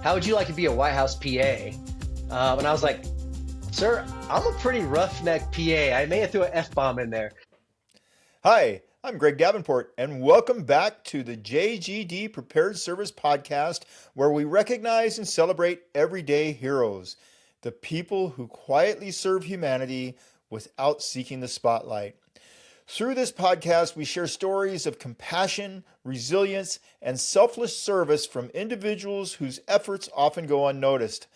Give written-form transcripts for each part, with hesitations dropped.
how would you like to be a White House PA? And I was like, sir, I'm a pretty roughneck PA. I may have threw an F-bomb in there. Hi, I'm Greg Davenport, and welcome back to the JGD Prepared Service Podcast, where we recognize and celebrate everyday heroes, the people who quietly serve humanity without seeking the spotlight. Through this podcast, we share stories of compassion, resilience, and selfless service from individuals whose efforts often go unnoticed.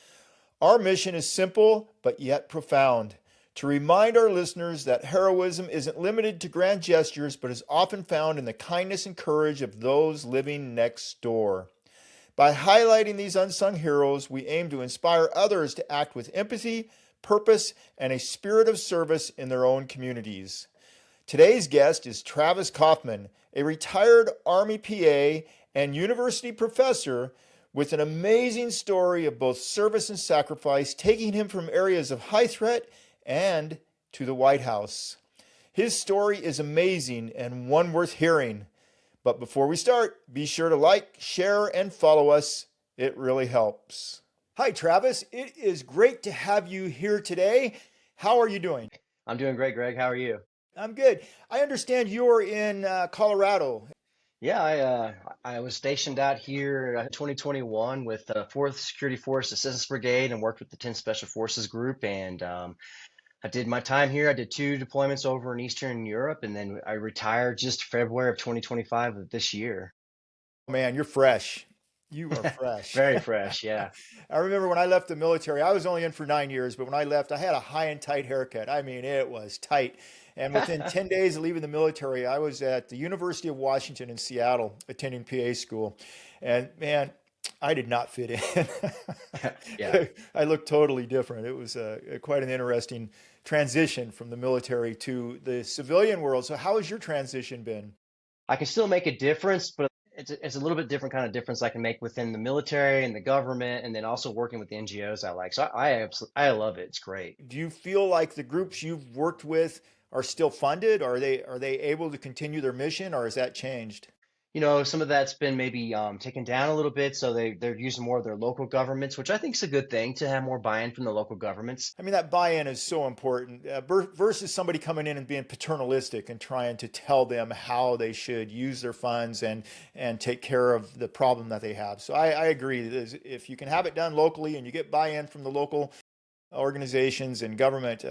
Our mission is simple, but yet profound: to remind our listeners that heroism isn't limited to grand gestures, but is often found in the kindness and courage of those living next door. By highlighting these unsung heroes, we aim to inspire others to act with empathy, purpose, and a spirit of service in their own communities. Today's guest is Travis Kaufman, a retired Army PA and university professor with an amazing story of both service and sacrifice, taking him from areas of high threat and to the White House. His story is amazing and one worth hearing. But before we start, be sure to like, share, and follow us. It really helps. Hi, Travis. It is great to have you here today. How are you doing? I'm doing great, Greg. How are you? I'm good. I understand you're in Colorado. Yeah, I was stationed out here in 2021 with the 4th Security Force Assistance Brigade and worked with the 10th Special Forces Group. And I did my time here. I did 2 deployments over in Eastern Europe, and then I retired just February of 2025 of this year. Man, you're fresh. You are fresh. Very fresh, yeah. I remember when I left the military, I was only in for 9 years, but when I left, I had a high and tight haircut. I mean, it was tight. And within 10 days of leaving the military, I was at the University of Washington in Seattle attending PA school. And man, I did not fit in. Yeah. I looked totally different. It was quite an interesting transition from the military to the civilian world. So how has your transition been? I can still make a difference, but it's a little bit different kind of difference I can make within the military and the government, and then also working with the NGOs I like. So I love it. It's great. Do you feel like the groups you've worked with are still funded? Are they able to continue their mission, or has that changed? You know, some of that's been maybe taken down a little bit, so they're using more of their local governments, which I think is a good thing to have more buy-in from the local governments. I mean, that buy-in is so important versus somebody coming in and being paternalistic and trying to tell them how they should use their funds and take care of the problem that they have. So I agree. If you can have it done locally and you get buy-in from the local organizations and government,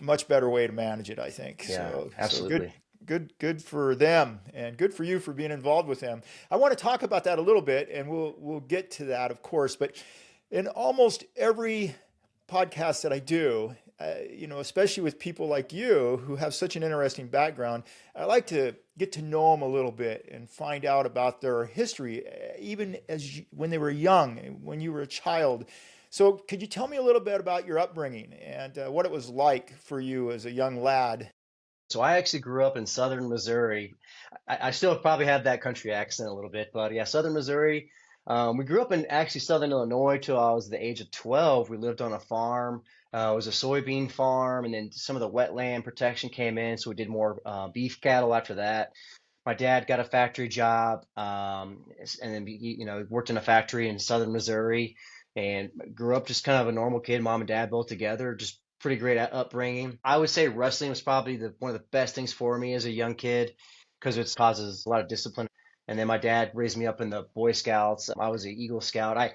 much better way to manage it, I think. Yeah, So absolutely. good for them, and good for you for being involved with them. I want to talk about that a little bit, and we'll get to that, of course. But in almost every podcast that I do, especially with people like you who have such an interesting background, I like to get to know them a little bit and find out about their history, even when they were young, when you were a child. So could you tell me a little bit about your upbringing and what it was like for you as a young lad? So I actually grew up in southern Missouri. I still probably have that country accent a little bit, but yeah, southern Missouri. We grew up in actually southern Illinois till I was the age of 12. We lived on a farm. It was a soybean farm, and then some of the wetland protection came in, so we did more beef cattle after that. My dad got a factory job, and then worked in a factory in southern Missouri, and grew up just kind of a normal kid. Mom and dad both together, just pretty great upbringing. I would say wrestling was probably one of the best things for me as a young kid because it causes a lot of discipline. And then my dad raised me up in the Boy Scouts. I was an Eagle Scout. I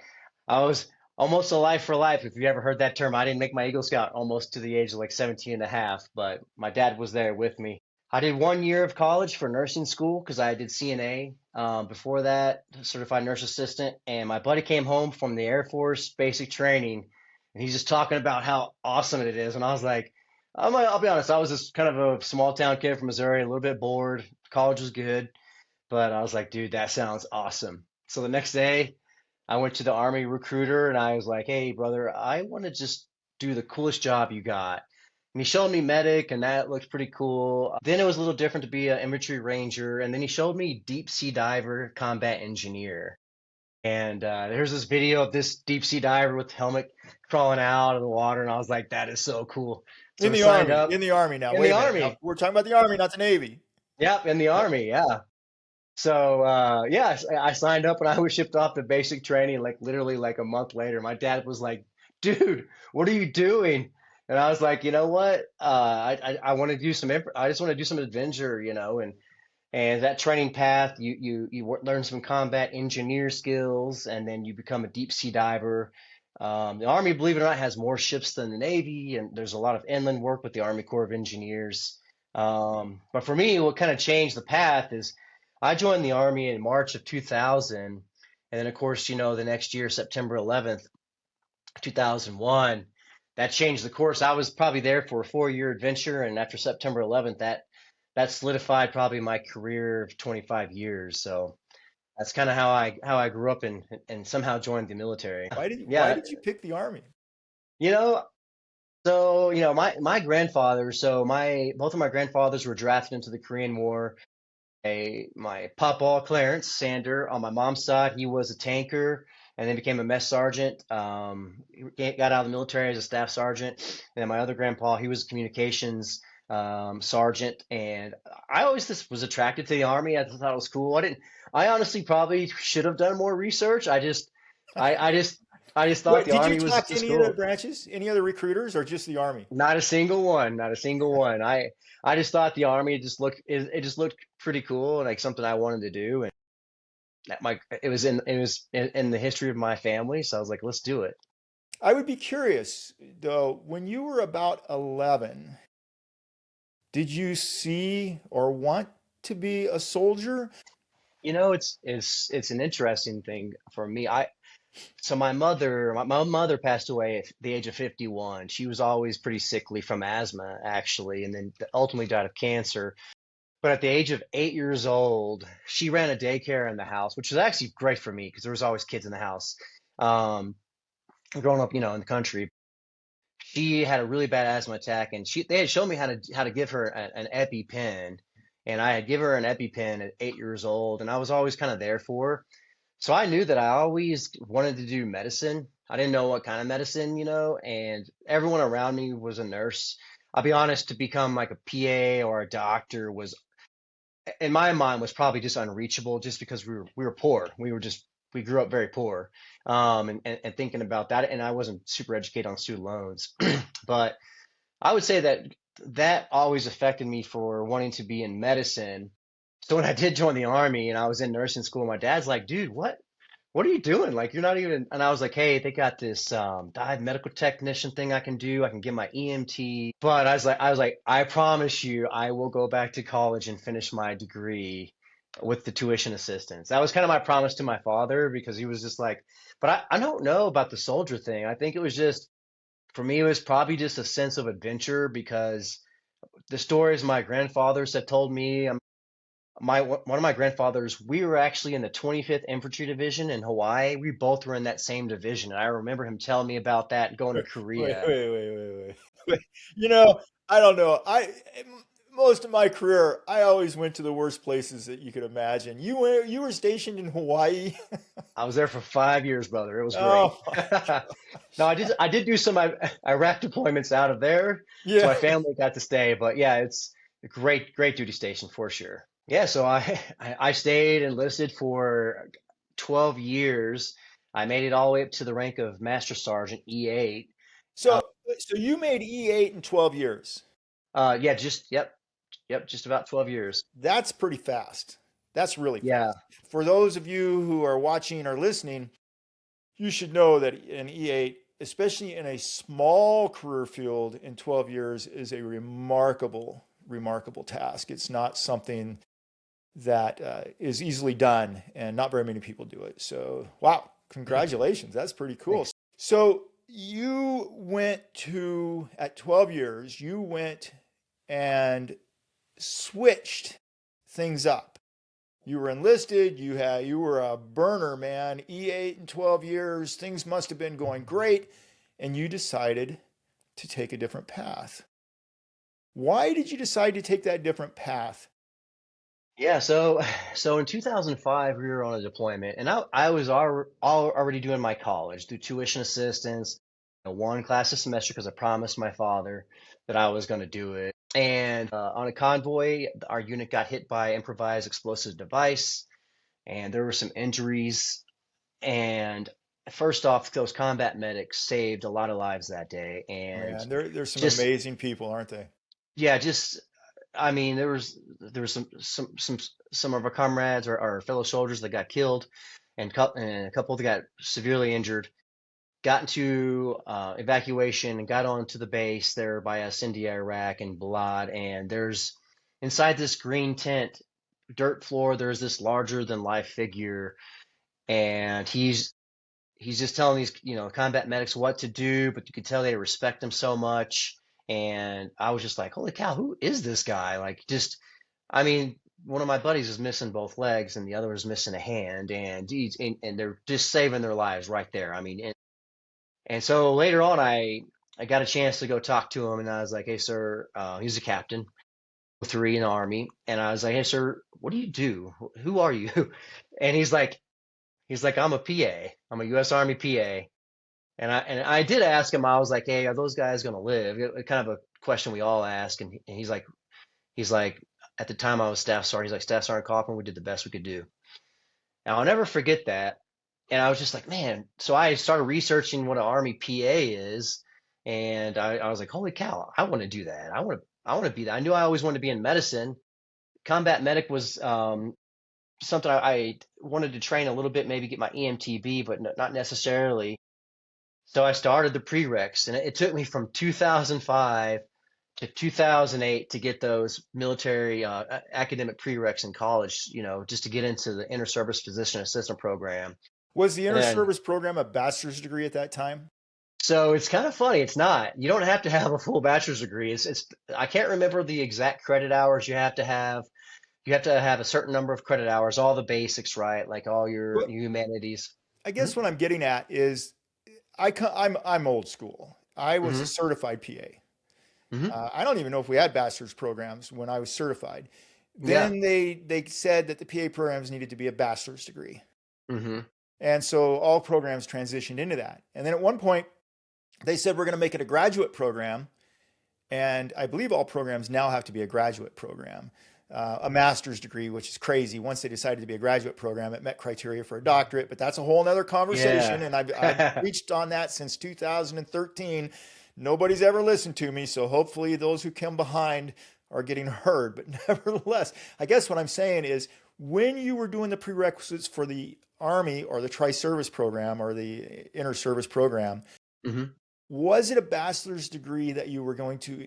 was almost a life for life. If you ever heard that term, I didn't make my Eagle Scout almost to the age of like 17 and a half, but my dad was there with me. I did 1 year of college for nursing school because I did CNA. Before that, certified nurse assistant. And my buddy came home from the Air Force basic training, and he's just talking about how awesome it is. And I was like, I'll be honest, I was just kind of a small town kid from Missouri, a little bit bored. College was good, but I was like, dude, that sounds awesome. So the next day, I went to the Army recruiter and I was like, hey, brother, I want to just do the coolest job you got. And he showed me medic, and that looked pretty cool. Then it was a little different to be an infantry ranger. And then he showed me deep sea diver combat engineer. And there's this video of this deep sea diver with the helmet crawling out of the water. And I was like, that is so cool. So In we the signed Army, up. in the Army now. In Wait the a minute. Army. Now, we're talking about the Army, not the Navy. Yep, in the Army, yeah. So yeah, I signed up and I was shipped off to basic training like literally like a month later. My dad was like, "Dude, what are you doing?" And I was like, "You know what? I want to do I just want to do some adventure, you know." And that training path, learn some combat engineer skills, and then you become a deep sea diver. The Army, believe it or not, has more ships than the Navy, and there's a lot of inland work with the Army Corps of Engineers. But for me, what kind of changed the path is I joined the Army in March of 2000, and then of course, the next year, September 11th, 2001, that changed the course. I was probably there for a 4-year adventure, and after September 11th, that solidified probably my career of 25 years. So that's kind of how I grew up and somehow joined the military. Why Yeah, did you pick the Army? you know, so my grandfather, so my both of my grandfathers were drafted into the Korean War. My papa, Clarence Sander, on my mom's side, he was a tanker and then became a mess sergeant. He got out of the military as a staff sergeant. And then my other grandpa, he was a communications sergeant. And I always just was attracted to the Army. I thought it was cool. I honestly probably should have done more research. I, I just, I just thought Wait, the did you Army was talk to just any other cool. branches, any other recruiters, or just the Army? Not a single one, not a single one. I just thought the Army it just looked pretty cool and like something I wanted to do. And it was in the history of my family, so I was like, let's do it. I would be curious, though, when you were about 11, did you see or want to be a soldier? It's an interesting thing for me. My mother passed away at the age of 51. She was always pretty sickly from asthma, actually, and then ultimately died of cancer. But at the age of 8 years old, she ran a daycare in the house, which was actually great for me because there was always kids in the house. Um, Growing up, in the country, she had a really bad asthma attack, and they had shown me how to give her an EpiPen, and I had given her an EpiPen at 8 years old, and I was always kind of there for her. So I knew that I always wanted to do medicine. I didn't know what kind of medicine, and everyone around me was a nurse. I'll be honest, to become like a PA or a doctor was, in my mind, was probably just unreachable just because we were poor. We grew up very poor. And thinking about that, and I wasn't super educated on student loans, but I would say that always affected me for wanting to be in medicine. So when I did join the army and I was in nursing school, my dad's like, "Dude, what are you doing? Like, you're not even." And I was like, "Hey, they got this dive medical technician thing I can do. I can get my EMT." But I was like, "I promise you, I will go back to college and finish my degree with the tuition assistance." That was kind of my promise to my father because he was just like, "But I don't know about the soldier thing. I think it was just for me, it was probably just a sense of adventure because the stories my grandfathers have told me. One of my grandfathers, we were actually in the 25th Infantry Division in Hawaii. We both were in that same division. And I remember him telling me about that going to Wait, wait, Korea. wait, wait, wait, wait. Wait. You know, I don't know. Most of my career, I always went to the worst places that you could imagine. You were stationed in Hawaii? I was there for 5 years, brother. It was great. Oh my No, gosh. I did do some Iraq deployments out of there, so Yeah. my family got to stay. But yeah, it's a great, great duty station for sure. Yeah, so I stayed enlisted for 12 years. I made it all the way up to the rank of Master Sergeant E8. So so you made E8 in 12 years. Yeah, yep, just about 12 years. That's pretty fast. That's really Yeah, fast. For those of you who are watching or listening, you should know that an E8, especially in a small career field in 12 years, is a remarkable, remarkable task. It's not something that is easily done, and not very many people do it. So, wow, congratulations. That's pretty cool. thanks. So, at 12 years, you went and switched things up. You were enlisted, you were a burner, man. E8 in 12 years, things must have been going great, and you decided to take a different path. Why did you decide to take that different path? Yeah, so in 2005 we were on a deployment, and I was already doing my college through tuition assistance, one class a semester because I promised my father that I was going to do it. And on a convoy, our unit got hit by improvised explosive device. and there were some injuries. And first off, those combat medics saved a lot of lives that day. And Man, there's some just, amazing people, aren't they? yeah, just, I mean, there was some of our comrades or our fellow soldiers that got killed, and a couple that got severely injured. Got into evacuation and got onto the base there by us, India, Iraq, and Balad. And there's inside this green tent, dirt floor. There's this larger than life figure, and he's just telling these, combat medics what to do, but you could tell they respect him so much. And I was just like, holy cow, who is this guy? Like, just, I mean, one of my buddies is missing both legs and the other is missing a hand, and and they're just saving their lives right there. I mean, and so later on, I got a chance to go talk to him, and I was like, "Hey, sir," he's a captain, 3 in the army, and I was like, "Hey, sir, what do you do? Who are you?" And he's like, "I'm a PA. I'm a U.S. Army PA." And I did ask him. I was like, "Hey, are those guys going to live?" Kind of a question we all ask. And he's like, at the time I was staff sergeant. He's like, "Staff Sergeant Kaufman, we did the best we could do." And I'll never forget that. And I was just like, man. So I started researching what an Army PA is, and I was like, holy cow, I want to do that. I want to be that. I knew I always wanted to be in medicine. Combat medic was something I wanted to train a little bit, maybe get my EMTB, but not necessarily. So I started the prereqs, and it took me from 2005 to 2008 to get those military academic prereqs in college, just to get into the inter service physician assistant program. Was the And then, inter-service program a bachelor's degree at that time? so it's kind of funny. It's not. You don't have to have a full bachelor's degree. It's. I can't remember the exact credit hours you have to have. You have to have a certain number of credit hours, all the basics, right? Like all your But humanities. I Hmm. guess what I'm getting at is I'm old school. I was a Hmm. certified PA. Hmm. I don't even know if we had bachelor's programs when I was certified. Yeah. Then they said that the PA programs needed to be a bachelor's degree. Hmm. And so all programs transitioned into that. And then at one point, they said we're going to make it a graduate program. And I believe all programs now have to be a graduate program, a master's degree, which is crazy. Once they decided to be a graduate program, it met criteria for a doctorate, but that's a whole nother conversation. Yeah. And I've preached on that since 2013. Nobody's ever listened to me. So hopefully those who come behind are getting heard. But nevertheless, I guess what I'm saying is when you were doing the prerequisites for the Army or the tri-service program or the inter-service program, Hmm. was it a bachelor's degree that you were going to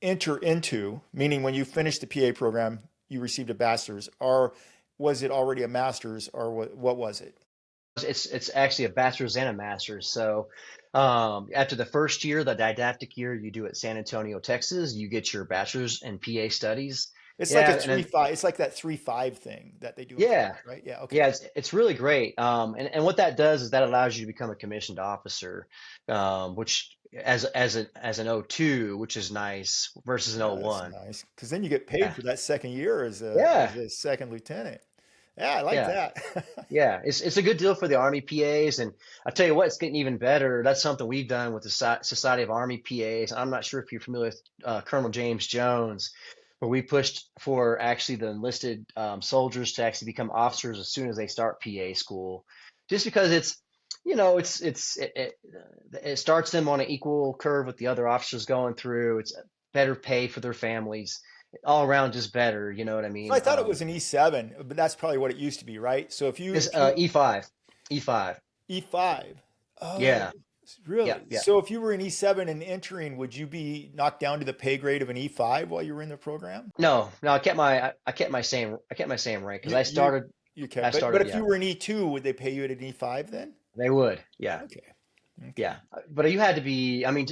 enter into, meaning when you finished the PA program, you received a bachelor's, or was it already a master's, or what was it? It's actually a bachelor's and a master's. So after the first year, the didactic year you do at San Antonio, Texas, you get your bachelor's in PA studies. It's like a Yeah, and three then five. It's like that 3-5 thing that they do in college, yeah, right? Yeah. yeah, Okay. it's really great. And what that does is that allows you to become a commissioned officer, which as an O2, which is nice versus an Yeah, that's O1. nice because then you get paid Yeah, for that second year yeah, as a second lieutenant. Yeah, I like yeah. that. Yeah, it's a good deal for the Army PAs, and I tell you what, it's getting even better. That's something we've done with the Society of Army PAs. I'm not sure if you're familiar with Colonel James Jones, but we pushed for actually the enlisted soldiers to actually become officers as soon as they start PA school, just because it starts them on an equal curve with the other officers going through. It's better pay for their families, all around just better. You know what I So I mean? thought it was an E7, but that's probably what it used to be, right? So It's if you E5, E5. E5. Oh, Yeah. Yeah, really? yeah. So if you were an E7 and entering, would you be knocked down to the pay grade of an E5 while you were in the program? No, no, I kept my same rank because You I you started you can. I But started if yeah. you were an E2, would they pay you at an E5 then? They would. Yeah. Okay. Okay. Yeah. But you had to be, I mean,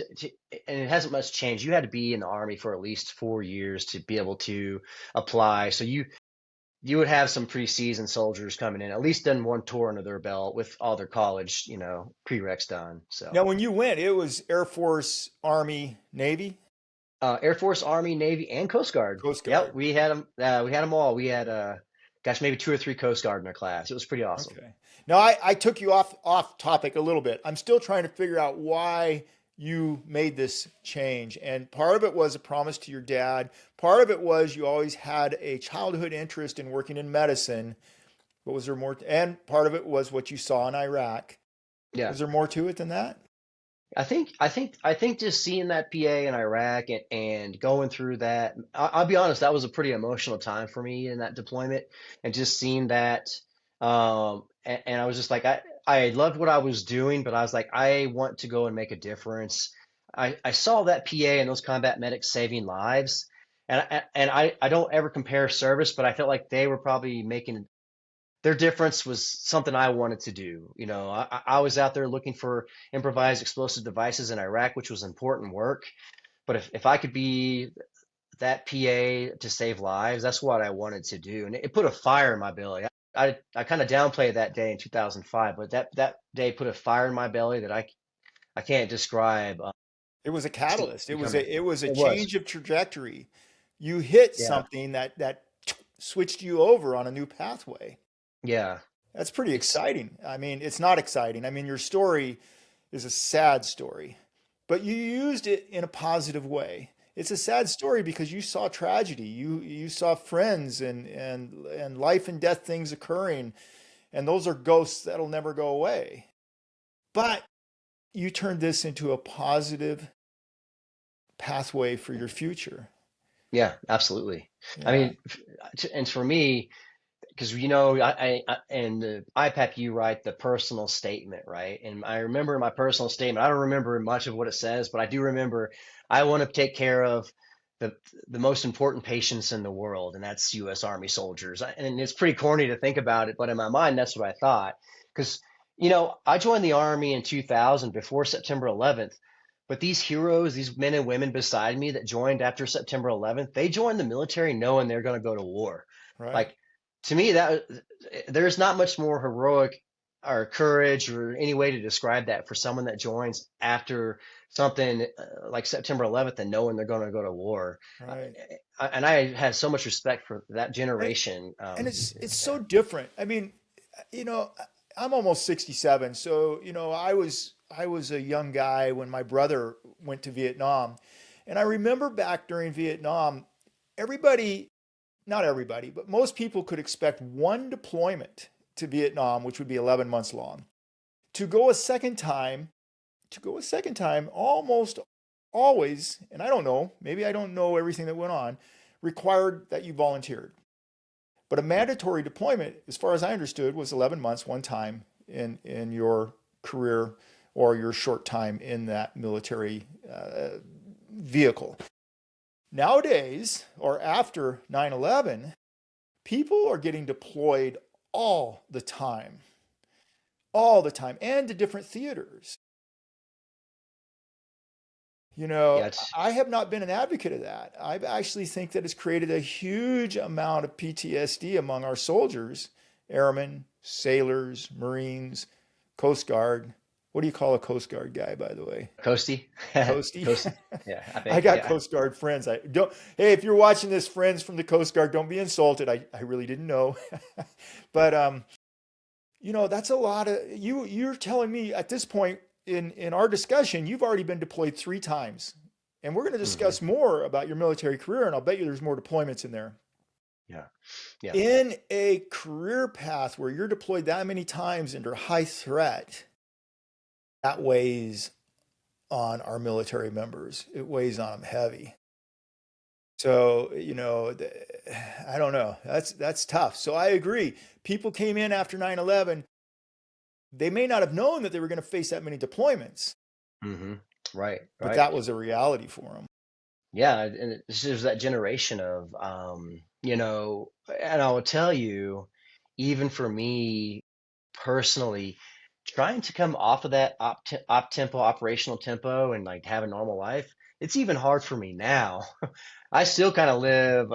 and it hasn't much changed. You had to be in the Army for at least 4 years to be able to apply. So you would have some pretty seasoned soldiers coming in, at least done one tour under their belt with all their college, prereqs done. So Now, when you went, it was Air Force, Army, Navy, Air Force, Army, Navy, and Coast Guard. Coast Yep, Guard. we had them. We had them all. We had, gosh, maybe 2 or 3 Coast Guard in our class. It was pretty awesome. Okay. Now I took you off topic a little bit. I'm still trying to figure out why you made this change. And part of it was a promise to your dad. Part of it was you always had a childhood interest in working in medicine. What was there more? And part of it was what you saw in Iraq. Yeah. Was there more to it than that? I think just seeing that PA in Iraq and going through that, I'll be honest, that was a pretty emotional time for me in that deployment, and just seeing that, and I was just like, I loved what I was doing, but I was like, I want to go and make a difference. I saw that PA and those combat medics saving lives, and I don't ever compare service, but I felt like they were probably making their difference was something I wanted to do. I was out there looking for improvised explosive devices in Iraq, which was important work. But if I could be that PA to save lives, that's what I wanted to do. And it put a fire in my belly. I kind of downplayed that day in 2005, but that day put a fire in my belly that I can't describe. It was a To catalyst. It was become, a it was, change of trajectory. You hit yeah, something that switched you over on a new pathway. yeah, That's pretty it's, exciting. I mean, it's not exciting. I mean, your story is a sad story, but you used it in a positive way. It's a sad story because you saw tragedy. You saw friends and life and death things occurring, and those are ghosts that'll never go away. But you turned this into a positive pathway for your future. yeah, absolutely. I Yeah. mean, and for me, because and the IPAP you write the personal statement, right? And I remember my personal statement. I don't remember much of what it says, but I do remember I want to take care of the the most important patients in the world, and that's U.S. Army soldiers. And it's pretty corny to think about it, but in my mind, that's what I thought. Because I joined the Army in 2000 before September 11th. But these heroes, these men and women beside me that joined after September 11th, they joined the military knowing they're going to go to war. Right. Like, to me, that there's not much more heroic or courage or any way to describe that for someone that joins after something like September 11th and knowing they're going to go to war. Right. And I had so much respect for that And, generation. and it's Yeah. so different. I mean, you know, I'm almost 67, so I was a young guy when my brother went to Vietnam. And I remember back during Vietnam, everybody, not everybody, but most people could expect one deployment to Vietnam, which would be 11 months long. To go a second time, to go a second time, almost always, and I don't know, maybe I don't know everything that went on, required that you volunteered. But a mandatory deployment, as far as I understood, was 11 months, one time in your career or your short time in that military vehicle. Nowadays, or after 9/11, people are getting deployed all the time, and to different theaters. You know, Yeah, it's I have not been an advocate of that. I actually think that it's created a huge amount of PTSD among our soldiers, airmen, sailors, Marines, Coast Guard. What do you call a Coast Guard guy, by the way? Coastie. Coastie. Coastie. Yeah, I I think. got Yeah. Coast Guard friends. I don't. Hey, if you're watching this, friends from the Coast Guard, don't be insulted. I really didn't know, but that's a lot of you. You're telling me at this point in our discussion, you've already been deployed 3 times, and we're going to Hmm. discuss more about your military career, and I'll bet you there's more deployments in there. Yeah. Yeah. In a career path where you're deployed that many times under high threat, that weighs on our military members. It weighs on them heavy. So, I don't know. That's tough. So I agree. People came in after 9/11. They may not have known that they were going to face that many deployments, Hmm. Right. but Right. that was a reality for them. Yeah, and there's that generation of, and I will tell you, even for me personally, trying to come off of that op tempo, operational tempo, and like have a normal life, it's even hard for me now. I still kind of live.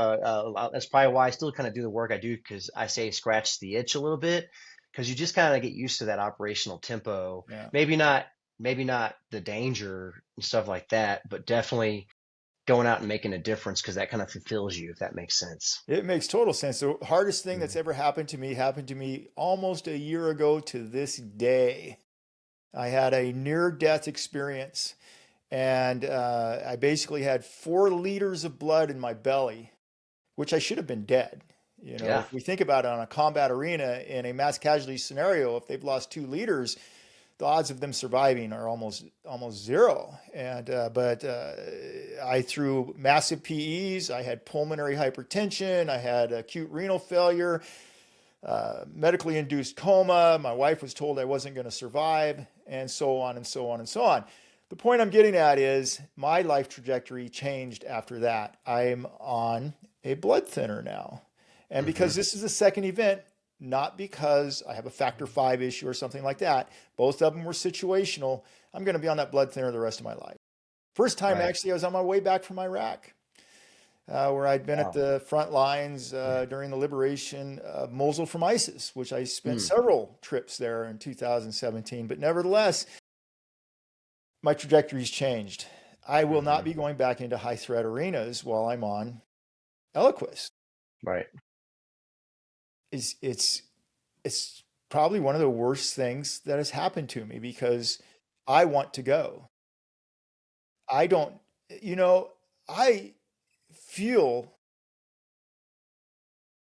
That's probably why I still kind of do the work I do because I say scratch the itch a little bit because you just kind of get used to that operational tempo. Yeah. Maybe not the danger and stuff like that, but definitely going out and making a difference because that kind of fulfills you, if that makes sense. It makes total sense. The hardest thing that's Mm. ever happened to me almost a year ago to this day. I had a near death experience, and I basically had 4 liters of blood in my belly, which I should have been dead. You know, Yeah. if we think about it on a combat arena in a mass casualty scenario, if they've lost two leaders, the odds of them surviving are almost zero. And I threw massive PEs. I had pulmonary hypertension. I had acute renal failure, medically induced coma. My wife was told I wasn't going to survive, and so on and so on and so on. The point I'm getting at is my life trajectory changed after that. I'm on a blood thinner now. And Hmm. because this is the second event, not because I have a factor five issue or something like that, both of them were situational. I'm going to be on that blood thinner the rest of my life. First time, Right. actually, I was on my way back from Iraq, where I'd been at Wow. the front lines during the liberation of Mosul from ISIS, which I spent Mm. several trips there in 2017. But nevertheless, my trajectory's changed. I will not Hmm. be going back into high threat arenas while I'm on Eliquis. Right. It's probably one of the worst things that has happened to me because I want to go. I don't, you know, I feel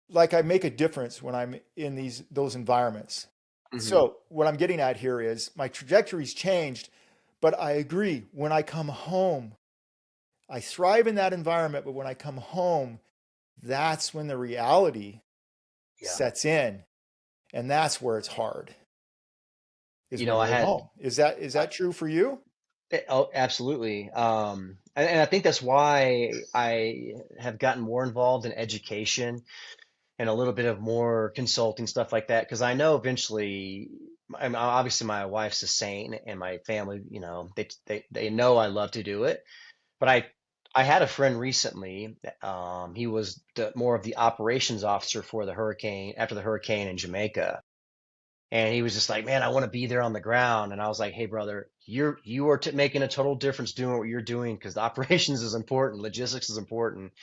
like I make a difference when I'm in those environments. Hmm. So what I'm getting at here is my trajectory's changed, but I agree. When I come home, I thrive in that environment, but when I come home, that's when the reality Yeah. sets in, and that's where it's hard. Is You when know, I you're had, home. Is that true for you? oh, absolutely. And I think that's why I have gotten more involved in education and a little bit of more consulting stuff like that. Because I know eventually, obviously my wife's a saint and my family, they know I love to do it. But I had a friend recently. He was more of the operations officer for the hurricane after the hurricane in Jamaica. And he was just like, man, I want to be there on the ground. And I was like, hey, brother, you are making a total difference doing what you're doing because the operations is important, logistics is important.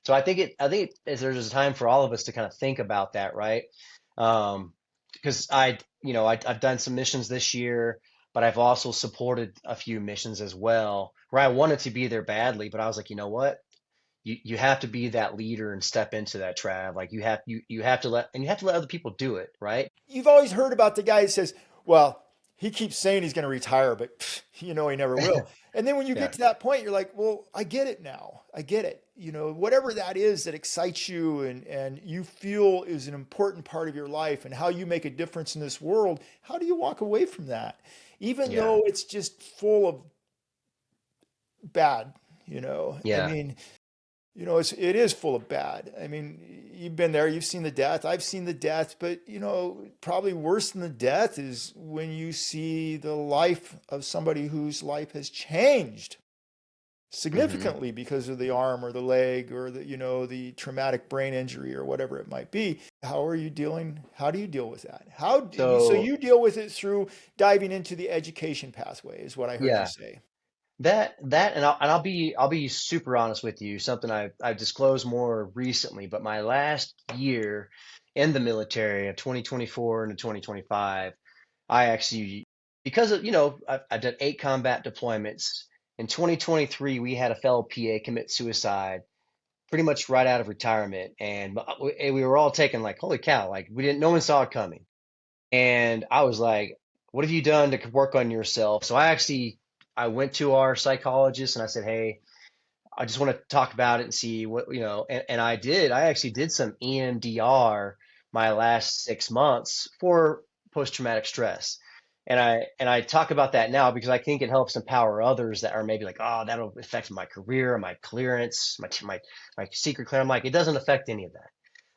So there's a time for all of us to kind of think about that, right? Because I've done some missions this year, but I've also supported a few missions as well where I wanted to be there badly, but I was like, you know what? You have to be that leader and step into that, Trav. Like you have to let other people do it, right? You've always heard about the guy that says, well, he keeps saying he's going to retire, but pff, you know he never will. And then when you get Yeah. to that point, you're like, well, I get it now. I get it. You know, whatever that is that excites you and you feel is an important part of your life and how you make a difference in this world, how do you walk away from that? Even Yeah. though it's just full of bad, I Yeah. mean, it is full of bad. I mean, you've been there, you've seen the death. I've seen the death, but probably worse than the death is when you see the life of somebody whose life has changed Hmm. significantly because of the arm or the leg or the traumatic brain injury or whatever it might be. How do you deal with that? So So you deal with it through diving into the education pathway is what I heard you yeah, say. and I'll be super honest with you. Something I've disclosed more recently, but my last year in the military of 2024 into 2025, I actually because of I've done 8 combat deployments. In 2023, we had a fellow PA commit suicide pretty much right out of retirement, and we were all taken like, holy cow, like no one saw it coming. And I was like, what have you done to work on yourself? So I went to our psychologist and I said, hey, I just want to talk about it and see and I actually did some EMDR my last 6 months for post-traumatic stress. And I talk about that now because I think it helps empower others that are maybe like, oh, that'll affect my career, my clearance, my secret clear. I'm like, it doesn't affect any of that.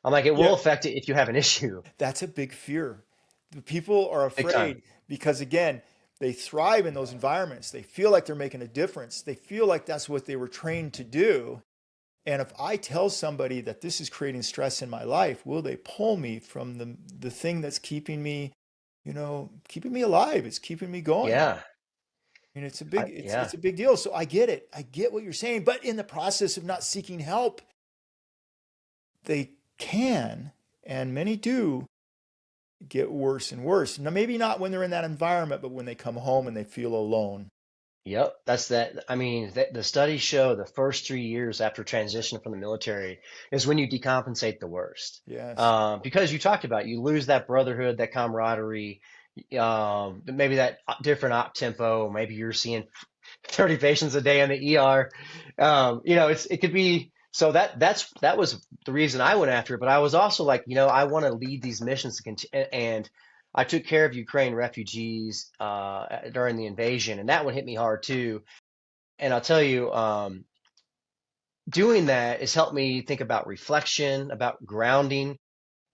I'm like, it Yeah, will affect it if you have an issue. that's a big fear. The people are Big time. afraid because, again, they thrive in those environments. They feel like they're making a difference. They feel like that's what they were trained to do. And if I tell somebody that this is creating stress in my life, will they pull me from the thing that's keeping me alive? It's keeping me going. Yeah. And it's Yeah. a big deal. So I get it. I get what you're saying. But in the process of not seeking help, they can, and many do, get worse and worse. Now, maybe not when they're in that environment, but when they come home and they feel alone. Yep, that's that. I mean, the studies show the first 3 years after transition from the military is when you decompensate the worst. Yes. Because you talked about you lose that brotherhood, that camaraderie, maybe that different op tempo. Maybe you're seeing 30 patients a day in the ER. It could be so that was the reason I went after it. But I was also like, I want to lead these missions to continue, and I took care of Ukraine refugees during the invasion, and that one hit me hard too. And I'll tell you, doing that has helped me think about reflection, about grounding.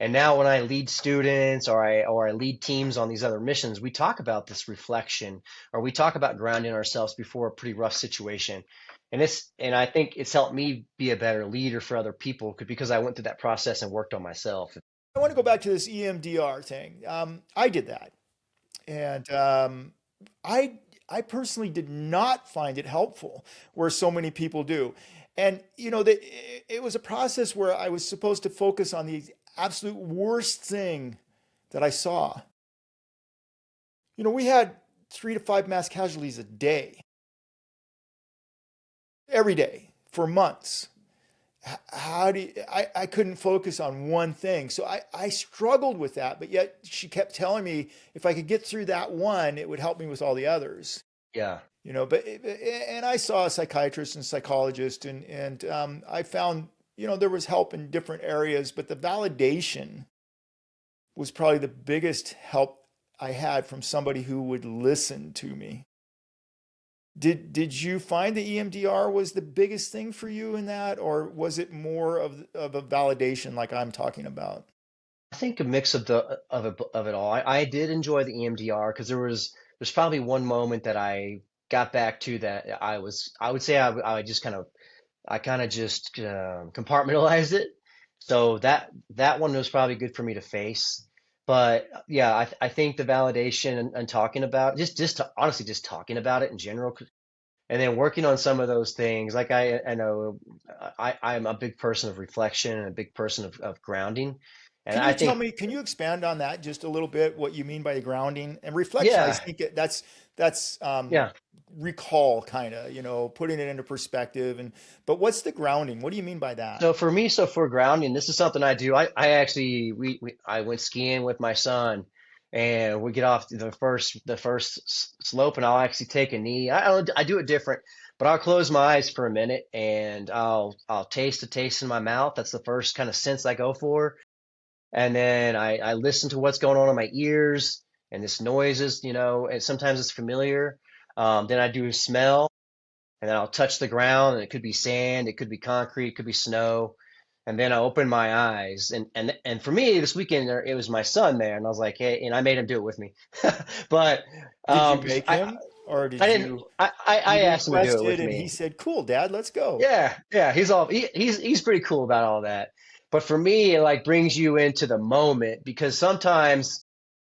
And now when I lead students or I lead teams on these other missions, we talk about this reflection or we talk about grounding ourselves before a pretty rough situation. And I think it's helped me be a better leader for other people because I went through that process and worked on myself. I want to go back to this EMDR thing. I did that, and I I personally did not find it helpful, where so many people do. And it was a process where I was supposed to focus on the absolute worst thing that I saw. We had 3 to 5 mass casualties a day, every day for months. How do you, I couldn't focus on one thing. So I struggled with that, but yet she kept telling me if I could get through that one, it would help me with all the others. Yeah. And I saw a psychiatrist and psychologist, and I found, there was help in different areas, but the validation was probably the biggest help I had from somebody who would listen to me. Did you find the EMDR was the biggest thing for you in that, or was it more of a validation like I'm talking about? I think a mix of it all. I did enjoy the EMDR because there's probably one moment that I got back to that I would say I just kind of just compartmentalized it. So that one was probably good for me to face. But yeah, I think the validation and talking about honestly just talking about it in general, and then working on some of those things. Like I know I'm a big person of reflection and a big person of grounding, and I think Can you expand on that just a little bit, what you mean by grounding and reflection? I yeah, think that's yeah. recall kind of, putting it into perspective. But what's the grounding? What do you mean by that? So for grounding, this is something I do. I actually I went skiing with my son, and we get off the first slope, and I'll actually take a knee. I do it different, but I'll close my eyes for a minute, and I'll taste the taste in my mouth. That's the first kind of sense I go for, and then I listen to what's going on in my ears, and this noises, and sometimes it's familiar. Then I do smell, and then I'll touch the ground, and it could be sand, it could be concrete, it could be snow, and then I open my eyes, and for me this weekend it was my son there, and I was like, hey, and I made him do it with me, but Did you um, make I him, or I did didn't you I asked him to do it requested with and he me. said, "Cool, Dad, let's go." Yeah, he's pretty cool about all that, but for me it like brings you into the moment because sometimes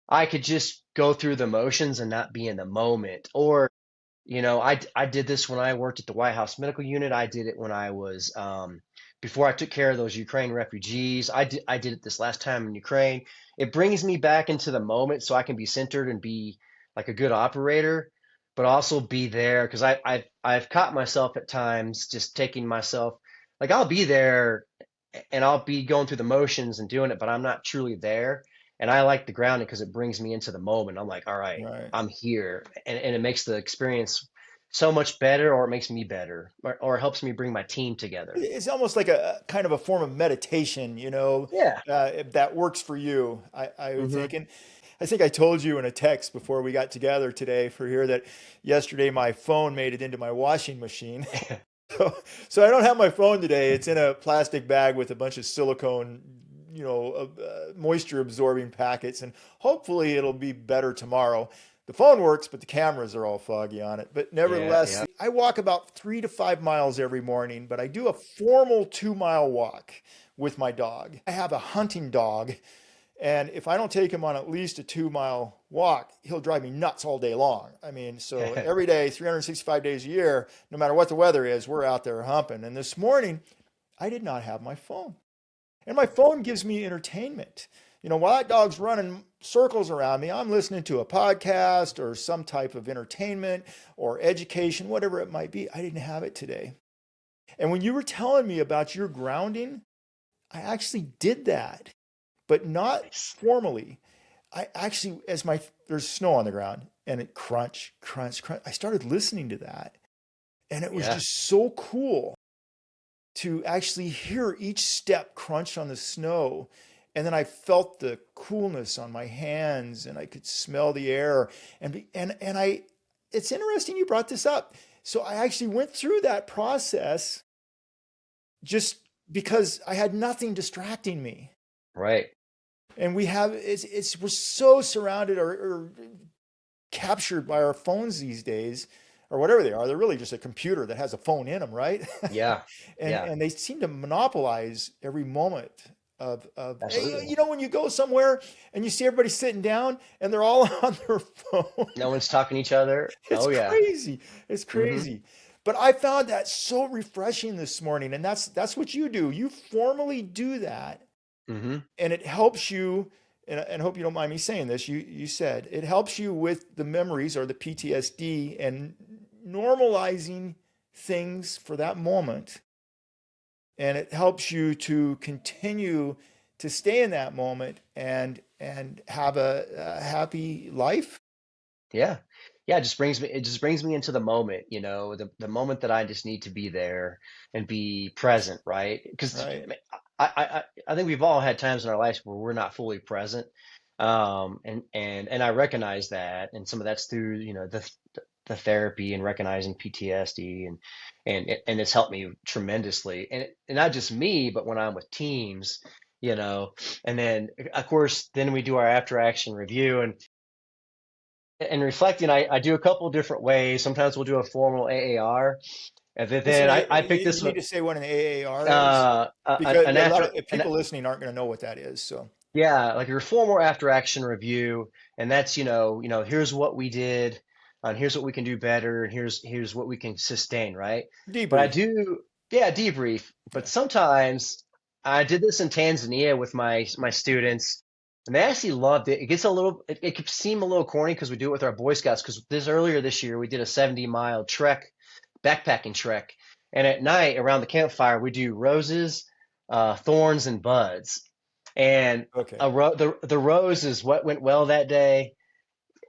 I could just go through the motions and not be in the moment, or I did this when I worked at the White House Medical Unit. I did it when I was before I took care of those Ukraine refugees. I did it this last time in Ukraine. It brings me back into the moment so I can be centered and be like a good operator, but also be there because I've caught myself at times just taking myself like I'll be there and I'll be going through the motions and doing it, but I'm not truly there. And I like the grounding because it brings me into the moment. I'm like, all right, Right. I'm here. And it makes the experience so much better, or it makes me better, or it helps me bring my team together. It's almost like a kind of a form of meditation, Yeah. if that works for you, I would Hmm. think. And I think I told you in a text before we got together today for here that yesterday my phone made it into my washing machine. So, so I don't have my phone today. It's in a plastic bag with a bunch of silicone, moisture absorbing packets, and hopefully it'll be better tomorrow. The phone works, but the cameras are all foggy on it. But Yeah. nevertheless, Yeah. I walk about 3 to 5 miles every morning, but I do a formal 2 mile walk with my dog. I have a hunting dog, and if I don't take him on at least a 2 mile walk, he'll drive me nuts all day long. I mean, so every day, 365 days a year, no matter what the weather is, we're out there humping. And this morning, I did not have my phone. And my phone gives me entertainment. While that dog's running circles around me, I'm listening to a podcast or some type of entertainment or education, whatever it might be. I didn't have it today. And when you were telling me about your grounding, I actually did that, but not Nice. formally. I actually, there's snow on the ground and it crunch, crunch, crunch. I started listening to that. And it was Yeah. just so cool to actually hear each step crunch on the snow. And then I felt the coolness on my hands and I could smell the air. It's interesting you brought this up. So I actually went through that process just because I had nothing distracting me. Right. And we're so surrounded or captured by our phones these days, or whatever they are. They're really just a computer that has a phone in them, right? Yeah. and Yeah. and they seem to monopolize every moment of Absolutely. when you go somewhere and you see everybody sitting down and they're all on their phone. No one's talking to each other. It's Oh yeah. crazy. It's Hmm. crazy. But I found that so refreshing this morning, and that's what you do. You formally do that, Hmm. and it helps you. And I hope you don't mind me saying this. You said it helps you with the memories or the PTSD and normalizing things for that moment, and it helps you to continue to stay in that moment and have a happy life. Yeah. Yeah, it just brings me into the moment, the moment that I just need to be there and be present, right? Because Right. I think we've all had times in our lives where we're not fully present. And I recognize that, and some of that's through, the therapy and recognizing PTSD, and it's helped me tremendously. And not just me, but when I'm with teams, you know, and then of course then we do our after action review, and reflecting, I do a couple different ways. Sometimes we'll do a formal AAR, and What's then an I pick you this need one, to say what an AAR is because an a lot of after, people listening aren't going to know what that is. So yeah, like your formal after action review, and that's, here's what we did, and here's what we can do better, and here's what we can sustain, right? But I debrief. do, yeah, debrief. But Yeah. sometimes I did this in Tanzania with my students, and they actually loved it. It gets it could seem a little corny because we do it with our Boy Scouts. Because earlier this year we did a 70-mile trek, backpacking trek, and at night around the campfire we do roses, thorns, and buds. And Okay. the rose is what went well that day.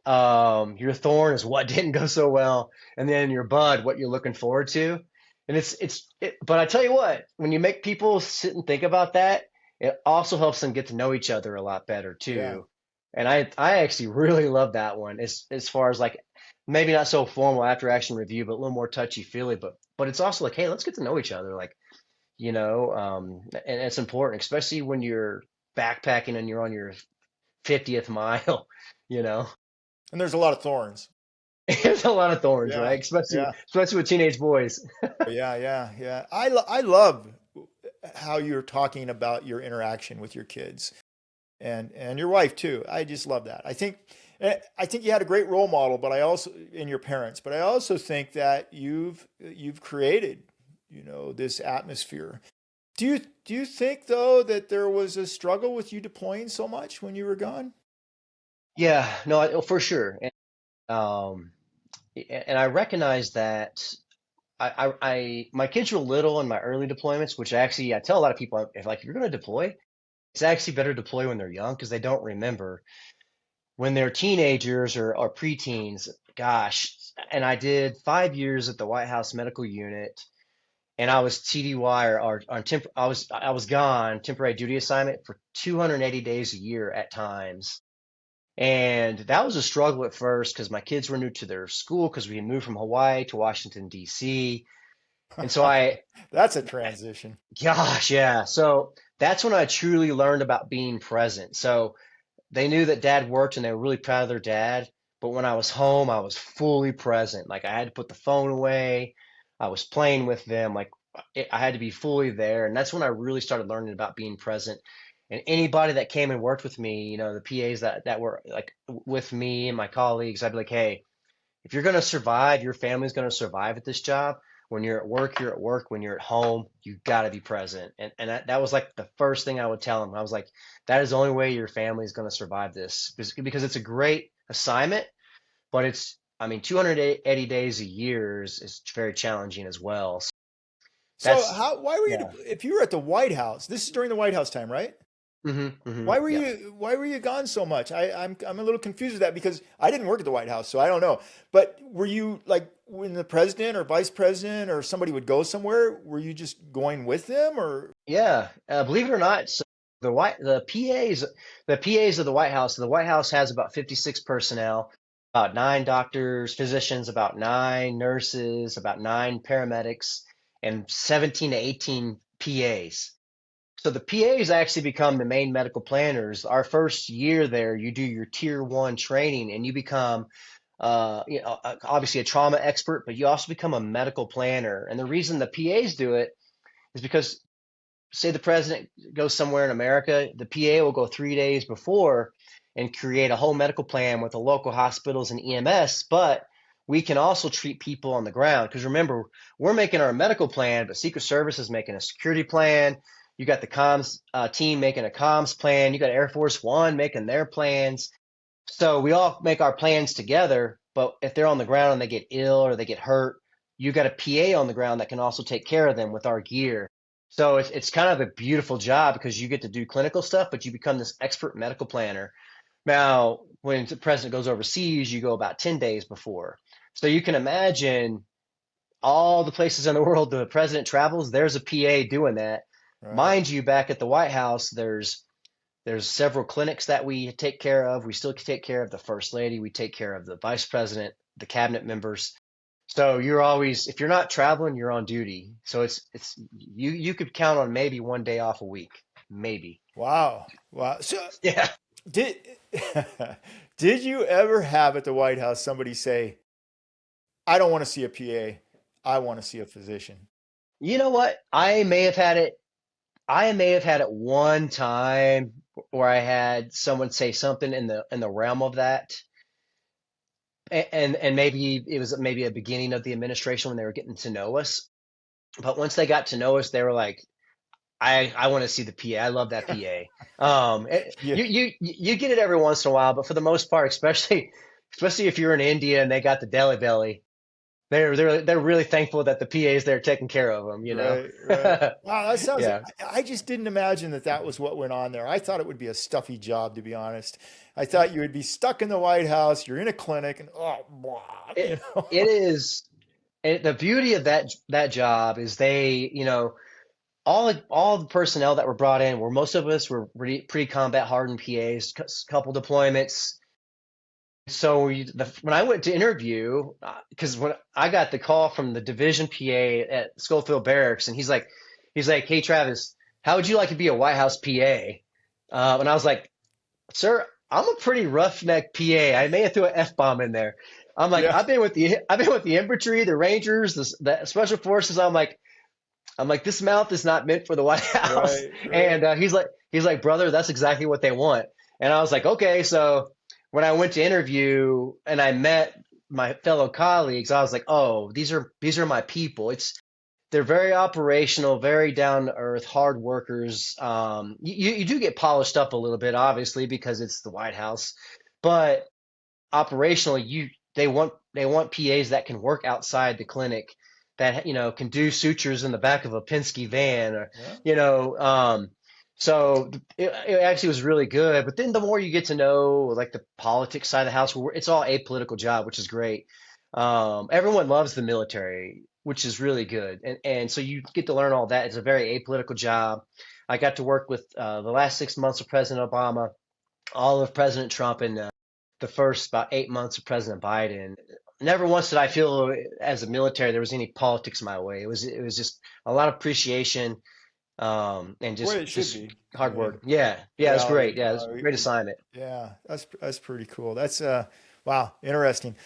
Your thorn is what didn't go so well, and then your bud, what you're looking forward to. And but I tell you what, when you make people sit and think about that, it also helps them get to know each other a lot better Yeah. too. And I actually really love that one as far as like maybe not so formal after action review, but a little more touchy feely. But it's also like, hey, let's get to know each other, like, and it's important, especially when you're backpacking and you're on your 50th mile, you know. And there's a lot of thorns. It's a lot of thorns, Yeah. right? Especially Yeah. especially with teenage boys. Yeah. Yeah. Yeah. I love how you're talking about your interaction with your kids and your wife too. I just love that. I think you had a great role model, but I also in your parents, but I also think that you've created, this atmosphere. Do you think though that there was a struggle with you deploying so much when you were gone? Yeah, no, for sure. Um, and I recognize that my kids were little in my early deployments, which I tell a lot of people, if you're going to deploy, it's actually better to deploy when they're young because they don't remember when they're teenagers or preteens. Gosh, and I did 5 years at the White House Medical Unit, and I was TDY or on I was gone temporary duty assignment for 280 days a year at times. And that was a struggle at first because my kids were new to their school because we had moved from Hawaii to Washington, D.C. And so That's a transition. gosh, yeah. So that's when I truly learned about being present. So they knew that dad worked and they were really proud of their dad. But when I was home, I was fully present. Like I had to put the phone away. I was playing with them. Like I had to be fully there. And that's when I really started learning about being present. And anybody that came and worked with me, the PAs that were like with me and my colleagues, I'd be like, hey, if you're going to survive, your family's going to survive at this job. When you're at work, you're at work. When you're at home, you got to be present. And that was like the first thing I would tell them. I was like, that is the only way your family is going to survive this because it's a great assignment, but I mean, 280 days a year is very challenging as well. So So that's, why were you, yeah. if you were at the White House, this is during the White House time, right? Yeah. Why were you gone so much? I'm a little confused with that because I didn't work at the White House, so I don't know. But were you like when the president or vice president or somebody would go somewhere, were you just going with them or Yeah, believe it or not, so the PAs of the White House has about 56 personnel, about nine doctors, physicians, about nine nurses, about nine paramedics, and 17 to 18 PAs. So the PAs actually become the main medical planners. Our first year there, you do your tier one training, and you become, obviously a trauma expert, but you also become a medical planner. And the reason the PAs do it is because say the president goes somewhere in America, the PA will go 3 days before and create a whole medical plan with the local hospitals and EMS. But we can also treat people on the ground because remember, we're making our medical plan, but Secret Service is making a security plan. You got the comms team making a comms plan. You got Air Force One making their plans. So we all make our plans together. But if they're on the ground and they get ill or they get hurt, you got a PA on the ground that can also take care of them with our gear. So it's kind of a beautiful job because you get to do clinical stuff, but you become this expert medical planner. Now, when the president goes overseas, you go about 10 days before. So you can imagine all the places in the world the president travels, there's a PA doing that. right? Mind you, back at the White House, there's several clinics that we take care of. We still take care of the first lady. We take care of the vice president, the cabinet members. So you're always, if you're not traveling, you're on duty. So it's you could count on maybe one day off a week, maybe. Wow. Wow. So Yeah. did did you ever have at the White House somebody say, "I don't want to see a PA. I want to see a physician." You know what? I may have had it. I may have had it one time where I had someone say something in the realm of that. And maybe it was maybe a beginning of the administration when they were getting to know us. But once they got to know us, they were like, I want to see the PA. I love that PA. Yeah. You get it every once in a while, but for the most part, especially if you're in India and they got the deli belly, they're really thankful that the PA is there taking care of them, you know? Right, right. Wow, that sounds. Yeah. I just didn't imagine that that was what went on there. I thought it would be a stuffy job, to be honest. I thought you would be stuck in the White House. You're in a clinic, and oh, blah, you It know. it is the beauty of that job is all the personnel that were brought in were most of us were pretty combat hardened PAs, couple deployments. So when I went to interview, because when I got the call from the division PA at Schofield Barracks, and he's like, "Hey Travis, how would you like to be a White House PA?" And I was like, "Sir, I'm a pretty roughneck PA. I may have threw an F-bomb in there." I'm like, Yeah, I've been with the infantry, the Rangers, the Special Forces. I'm like, this mouth is not meant for the White House. right, right. And he's like, brother, that's exactly what they want. And I was like, okay. So when I went to interview and I met my fellow colleagues, I was like, oh, these are my people. They're very operational, very down to earth, hard workers. You do get polished up a little bit, obviously, because it's the White House, but operationally, they want PAs that can work outside the clinic, that can do sutures in the back of a Penske van, or Yeah. you know. So it actually was really good. But then the more you get to know like the politics side of the house, it's all apolitical job, which is great. Everyone loves the military, which is really good, and so you get to learn all that. It's a very apolitical job. I got to work with the last 6 months of President Obama, all of President Trump, and the first about 8 months of President Biden. Never once did I feel as a military there was any politics my way. It was just a lot of appreciation, and The way just it should just be. I hard mean, work. Yeah, yeah, it was reality. great. Yeah, it was a great assignment. Yeah, that's pretty cool. That's wow, interesting.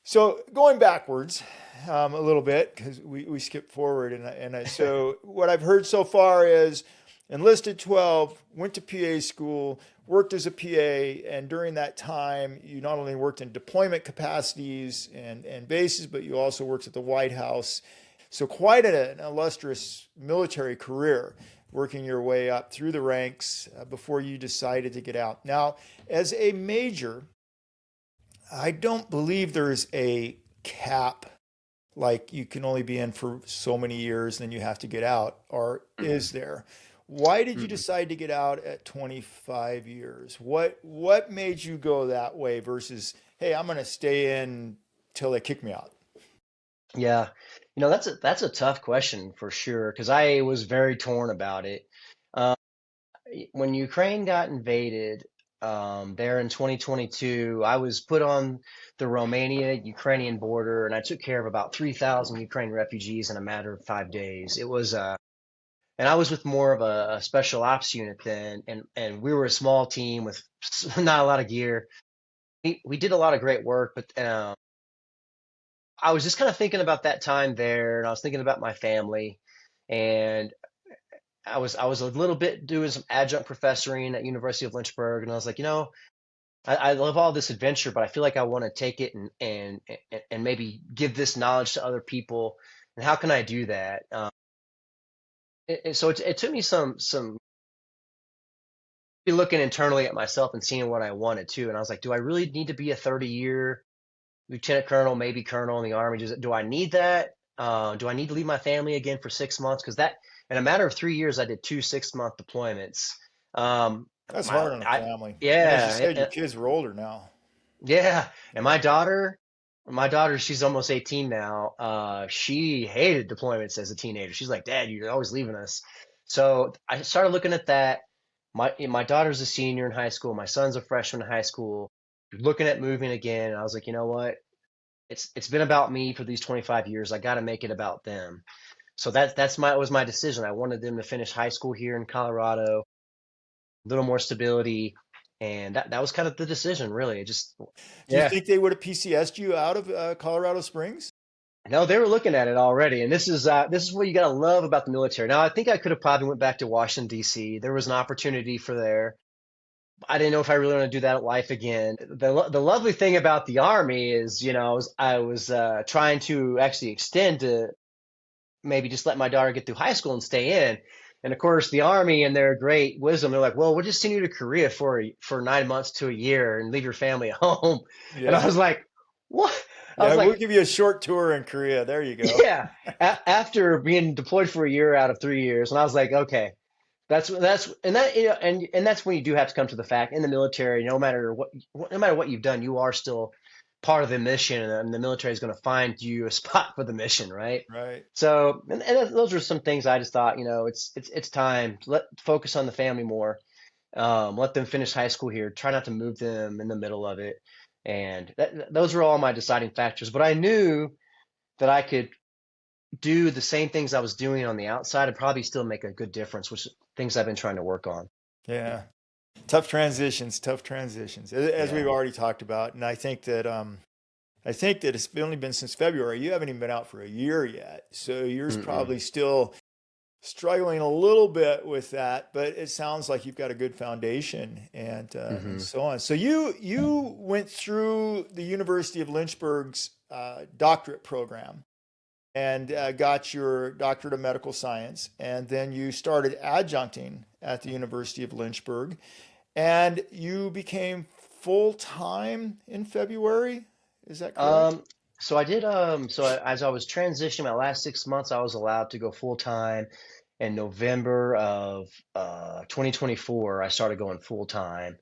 So going backwards a little bit because we skipped forward, so what I've heard so far is enlisted 12, went to PA school, worked as a PA, and during that time, you not only worked in deployment capacities and bases, but you also worked at the White House. So quite an illustrious military career, working your way up through the ranks before you decided to get out. Now, as a major, I don't believe there's a cap, like you can only be in for so many years, then you have to get out, or is there? Why did you Mm-mm. decide to get out at 25 years? What made you go that way versus, hey, I'm going to stay in till they kick me out? Yeah, that's a tough question for sure because I was very torn about it. Um, when Ukraine got invaded there in 2022, I was put on the Romania-Ukrainian border, and I took care of about 3,000 Ukraine refugees in a matter of 5 days. And I was with more of a special ops unit then, and we were a small team with not a lot of gear. We did a lot of great work, but I was just kind of thinking about that time there, and I was thinking about my family, and I was a little bit doing some adjunct professoring at University of Lynchburg, and I was like, I love all this adventure, but I feel like I want to take it and maybe give this knowledge to other people. And how can I do that? So it took me some be looking internally at myself and seeing what I wanted to. And I was like, do I really need to be a 30-year lieutenant colonel, maybe colonel in the army? Do I need that? Do I need to leave my family again for 6 months? Because that, in a matter of 3 years, I did two 6-month deployments. Um, That's my, hard on a I, family. And as you yeah, said, your kids were older now. yeah. And Yeah. my daughter, she's almost 18 now. She hated deployments as a teenager. She's like, Dad, you're always leaving us. So I started looking at that. My daughter's a senior in high school. My son's a freshman in high school. Looking at moving again, and I was like, you know what? It's been about me for these 25 years. I got to make it about them. So that was my decision. I wanted them to finish high school here in Colorado, a little more stability, and that was kind of the decision, really. It just, Do you yeah. think they would have PCS'd you out of Colorado Springs? No, they were looking at it already, and this is what you gotta love about the military. Now, I think I could have probably went back to Washington, D.C. There was an opportunity for there. I didn't know if I really want to do that at life again. The lovely thing about the Army is, I was trying to actually extend to maybe just let my daughter get through high school and stay in. And of course, the Army and their great wisdom, they're like, well, we'll just send you to Korea for 9 months to a year and leave your family at home. And I Yeah. was like, what? I Yeah, was we'll like, give you a short tour in Korea. There you go. yeah. After being deployed for a year out of 3 years, and I was like, okay, that's and that and that's when you do have to come to the fact in the military, no matter what you've done, you are still part of the mission, and the military is going to find you a spot for the mission, right? Right. So, and those are some things I just thought, it's time to focus on the family more. Let them finish high school here. Try not to move them in the middle of it, and those were all my deciding factors. But I knew that I could do the same things I was doing on the outside and probably still make a good difference, which things I've been trying to work on. Yeah. Tough transitions, tough transitions, as we've Yeah. already talked about. And I think that it's only been since February. You haven't even been out for a year yet. So you're Mm-mm. probably still struggling a little bit with that, but it sounds like you've got a good foundation and Hmm. so on. So you went through the University of Lynchburg's doctorate program and got your doctorate of medical science, and then you started adjuncting at the University of Lynchburg, and you became full time in February. Is that correct? Um, so I did, as I was transitioning my last 6 months, I was allowed to go full time. In November of 2024, I started going full time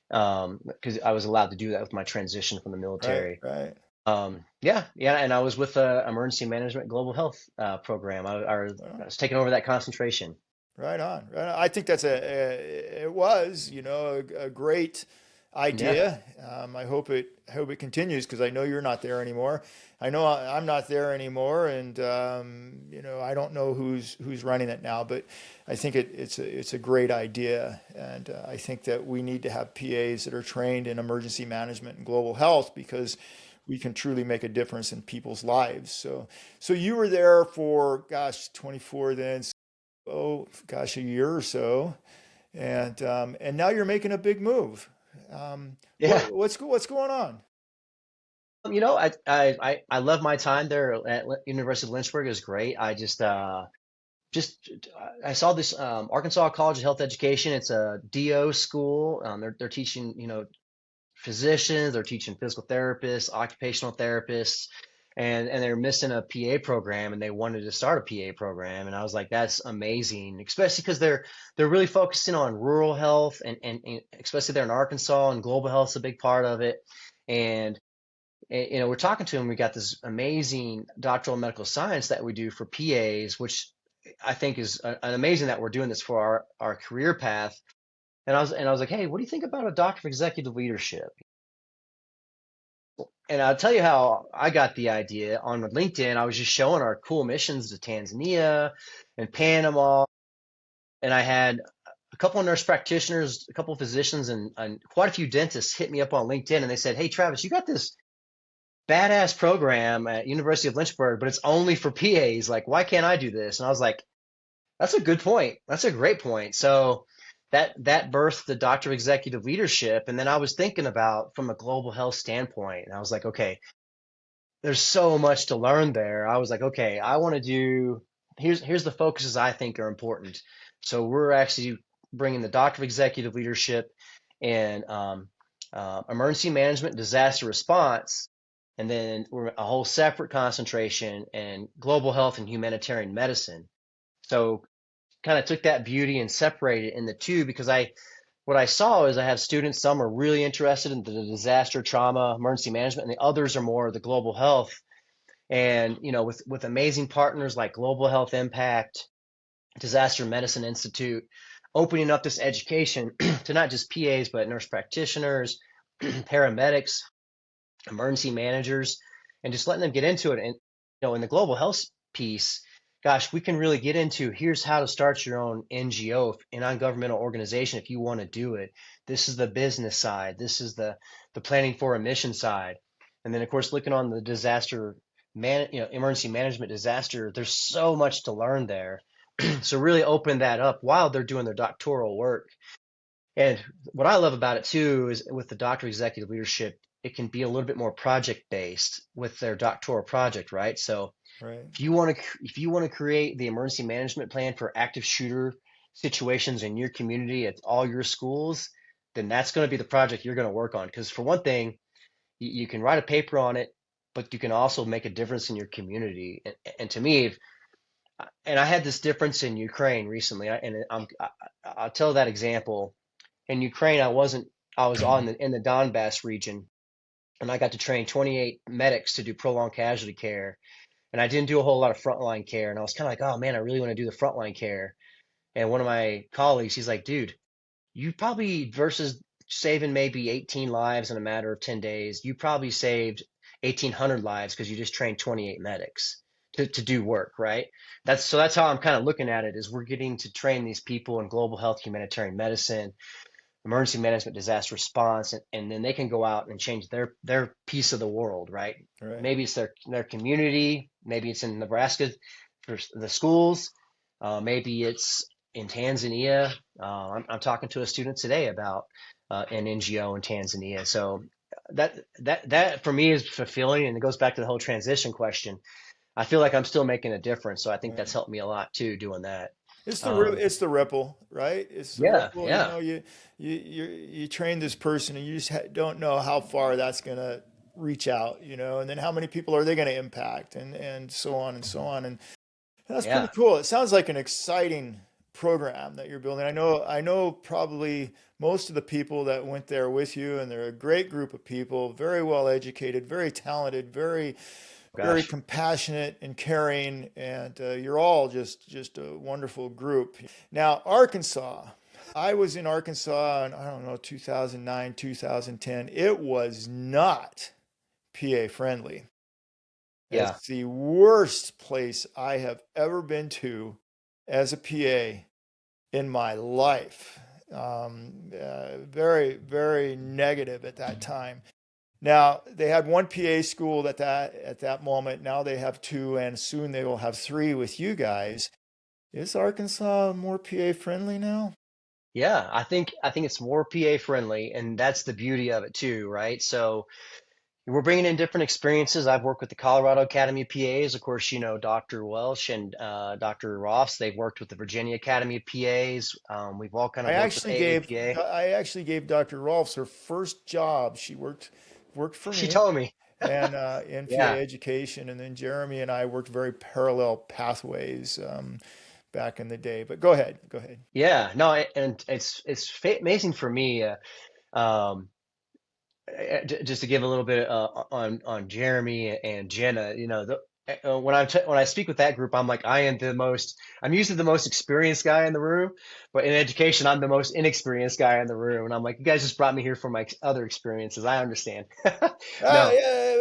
because I was allowed to do that with my transition from the Right, military. right. Yeah, yeah, and I was with the Emergency Management Global Health program. I Well, was taking over that concentration. right on, right on. I think it was, a great Yeah. idea. I hope it continues because I know you're not there anymore. I know I'm not there anymore, and I don't know who's running it now, but I think it's a great idea, and I think that we need to have PAs that are trained in emergency management and global health because we can truly make a difference in people's lives. So you were there for, gosh, 24 then. oh gosh, a year or so, and now you're making a big move. Yeah. What's going on? I love my time there at University of Lynchburg. It was great. Just I saw this Arkansas College of Health Education. It's a DO school. They're teaching, physicians, they're teaching physical therapists, occupational therapists, and they're missing a PA program, and they wanted to start a PA program. And I was like, that's amazing, especially because they're really focusing on rural health, and especially there in Arkansas, and global health is a big part of it. And we're talking to them. We got this amazing doctoral medical science that we do for PAs, which I think is an amazing that we're doing this for our career path. And I was like, hey, what do you think about a doctor of executive leadership? And I'll tell you how I got the idea. On LinkedIn, I was just showing our cool missions to Tanzania and Panama, and I had a couple of nurse practitioners, a couple of physicians, and quite a few dentists hit me up on LinkedIn, and they said, hey, Travis, you got this badass program at University of Lynchburg, but it's only for PAs. Like, why can't I do this? And I was like, that's a good point. That's a great point. So that birthed the Doctor of Executive Leadership. And then I was thinking about from a global health standpoint, and I was like, okay, there's so much to learn there. I was like, okay, I want to do here's the focuses I think are important. So we're actually bringing the Doctor of Executive Leadership and emergency management, disaster response, and then we're a whole separate concentration in global health and humanitarian medicine. So kind of took that beauty and separated it in the two because what I saw is I have students, some are really interested in the disaster trauma, emergency management, and the others are more the global health. And with amazing partners like Global Health Impact, Disaster Medicine Institute, opening up this education to not just PAs but nurse practitioners, paramedics, emergency managers, and just letting them get into it. And in the global health piece, gosh, we can really get into here's how to start your own NGO, a non-governmental organization, if you want to do it. This is the business side. This is the planning for a mission side. And then of course looking on the emergency management disaster, there's so much to learn there. So really open that up while they're doing their doctoral work. And what I love about it too is with the Doctor of Executive Leadership, it can be a little bit more project based with their doctoral project, right? So Right. if you want to create the emergency management plan for active shooter situations in your community at all your schools, then that's going to be the project you're going to work on. Because for one thing, you can write a paper on it, but you can also make a difference in your community. And to me, and I had this difference in Ukraine recently, I'll tell that example. In Ukraine, I was in the Donbass region, and I got to train 28 medics to do prolonged casualty care. And I didn't do a whole lot of frontline care. And I was kind of like, oh man, I really want to do the frontline care. And one of my colleagues, he's like, dude, you probably, versus saving maybe 18 lives in a matter of 10 days, you probably saved 1,800 lives because you just trained 28 medics to do work, right? That's how I'm kind of looking at it is we're getting to train these people in global health, humanitarian medicine, emergency management, disaster response, and then they can go out and change their piece of the world, right? Right. Maybe it's their community, maybe it's in Nebraska for the schools, maybe it's in Tanzania. I'm talking to a student today about an NGO in Tanzania. So that for me is fulfilling, and it goes back to the whole transition question. I feel like I'm still making a difference, so I think that's Right. helped me a lot too doing that. It's the ripple, right? It's the Yeah, ripple. yeah, You train this person, and you just don't know how far that's gonna reach out, and then how many people are they gonna impact, and so on and so on, and that's pretty yeah. cool. It sounds like an exciting program that you're building. I know probably most of the people that went there with you, and they're a great group of people, very well educated, very talented, very Gosh. compassionate and caring, and you're all just a wonderful group. Now, Arkansas. I was in Arkansas in, I don't know, 2009, 2010. It was not PA friendly. Yeah. It's the worst place I have ever been to as a PA in my life. Very, very negative at that time. Now they had one PA school at that moment. Now they have two, and soon they will have three with you guys. Is Arkansas more PA friendly now? Yeah, I think it's more PA friendly, and that's the beauty of it too, right? So we're bringing in different experiences. I've worked with the Colorado Academy of PAs. Of course, Dr. Welsh and Dr. Ross. They've worked with the Virginia Academy of PAs. We've all kind I of worked with actually gave AAPA. I actually gave Dr. Rolfs her first job. She worked for She me told me. and in PA Yeah, education, and then Jeremy and I worked very parallel pathways back in the day. But go ahead, go ahead. yeah. No, and it's amazing for me. Um, just to give a little bit on Jeremy and Jenna, when I speak with that group, I'm like I'm usually the most experienced guy in the room, but in education, I'm the most inexperienced guy in the room, and I'm like, you guys just brought me here for my other experiences. I understand. No, Yeah,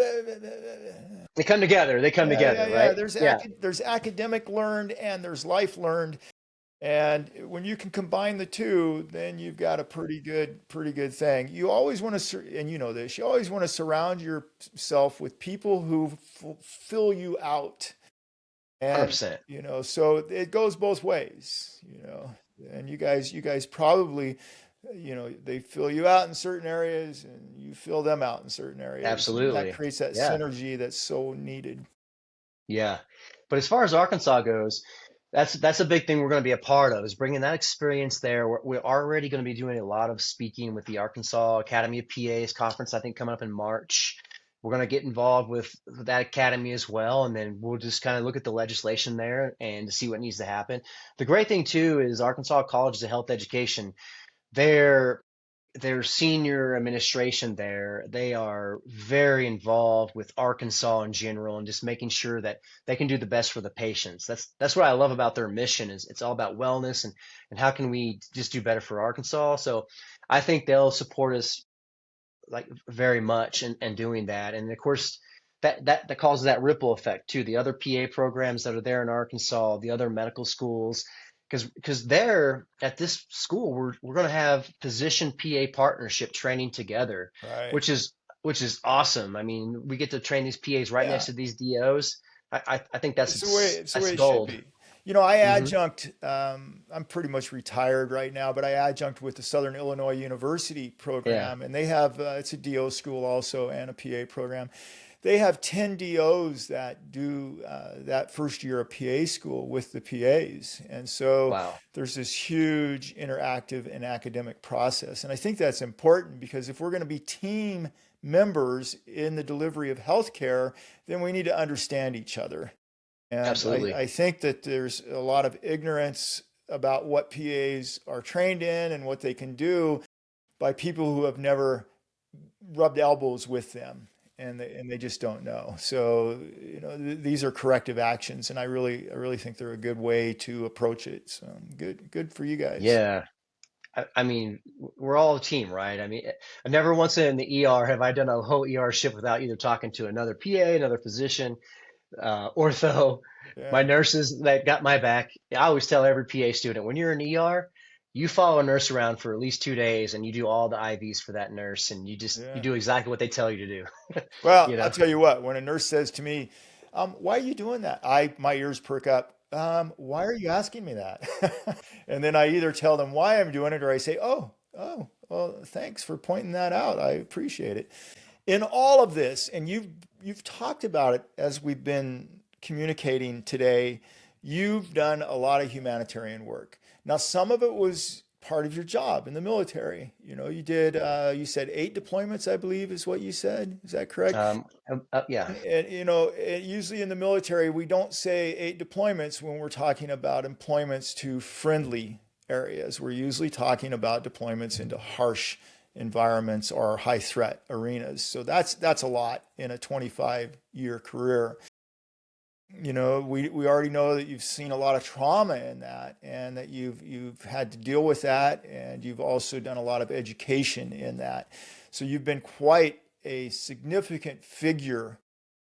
they come together. They come yeah. together, right? Yeah, There's academic learned and there's life learned. And when you can combine the two, then you've got a pretty good thing. You always want to, and you know this, you always want to surround yourself with people who fill you out. And, 100%. so it goes both ways, and you guys probably, they fill you out in certain areas and you fill them out in certain areas. And that Absolutely. creates that Yeah. synergy that's so needed. Yeah. But as far as Arkansas goes, that's a big thing we're going to be a part of is bringing that experience there. We're already going to be doing a lot of speaking with the Arkansas Academy of PAs conference, I think coming up in March. We're going to get involved with that academy as well, and then we'll just kind of look at the legislation there and to see what needs to happen. The great thing too is Arkansas College of Health Education. They're their senior administration there, they are very involved with Arkansas in general and just making sure that they can do the best for the patients. That's what I love about their mission is it's all about wellness and how can we just do better for Arkansas. So I think they'll support us like very much in doing that. And of course that causes that ripple effect too. The other PA programs that are there in Arkansas, the other medical schools, because there at this school we're going to have physician PA partnership training together, Right. which is which is awesome. I mean, we get to train these PAs right next Yeah. to these DOs. I think It's the way that's it should gold. be. I Hmm. adjunct, I'm pretty much retired right now, but I adjunct with the Southern Illinois University Yeah. program, and they have, it's a DO school also and a PA program. They have 10 DOs that do that first year of PA school with the PAs. And so Wow. there's this huge interactive and academic process. And I think that's important because if we're going to be team members in the delivery of healthcare, then we need to understand each other. And Absolutely. I think that there's a lot of ignorance about what PAs are trained in and what they can do by people who have never rubbed elbows with them and they just don't know. So, these are corrective actions and I really think they're a good way to approach it. So good for you guys. Yeah. I mean, we're all a team, right? I mean, I never once in the ER have I done a whole ER shift without either talking to another PA, another physician, ortho, my Yeah. nurses that got my back. I always tell every PA student, when you're in ER, you follow a nurse around for at least 2 days and you do all the IVs for that nurse and you Yeah. do exactly what they tell you to do. Well, You I'll know, tell you what, when a nurse says to me, why are you doing that? My ears perk up. Why are you asking me that? And then I either tell them why I'm doing it or I say, well, thanks for pointing that out. I appreciate it. In all of this, and you've talked about it as we've been communicating today, you've done a lot of humanitarian work. Now, some of it was part of your job in the military. You did, you said 8 deployments, I believe is what you said. Is that correct? yeah, And usually in the military, we don't say 8 deployments when we're talking about employments to friendly areas. We're usually talking about deployments into harsh environments or high threat arenas. So that's a lot in a 25-year career. We already know that you've seen a lot of trauma in that and that you've had to deal with that and you've also done a lot of education in that. So you've been quite a significant figure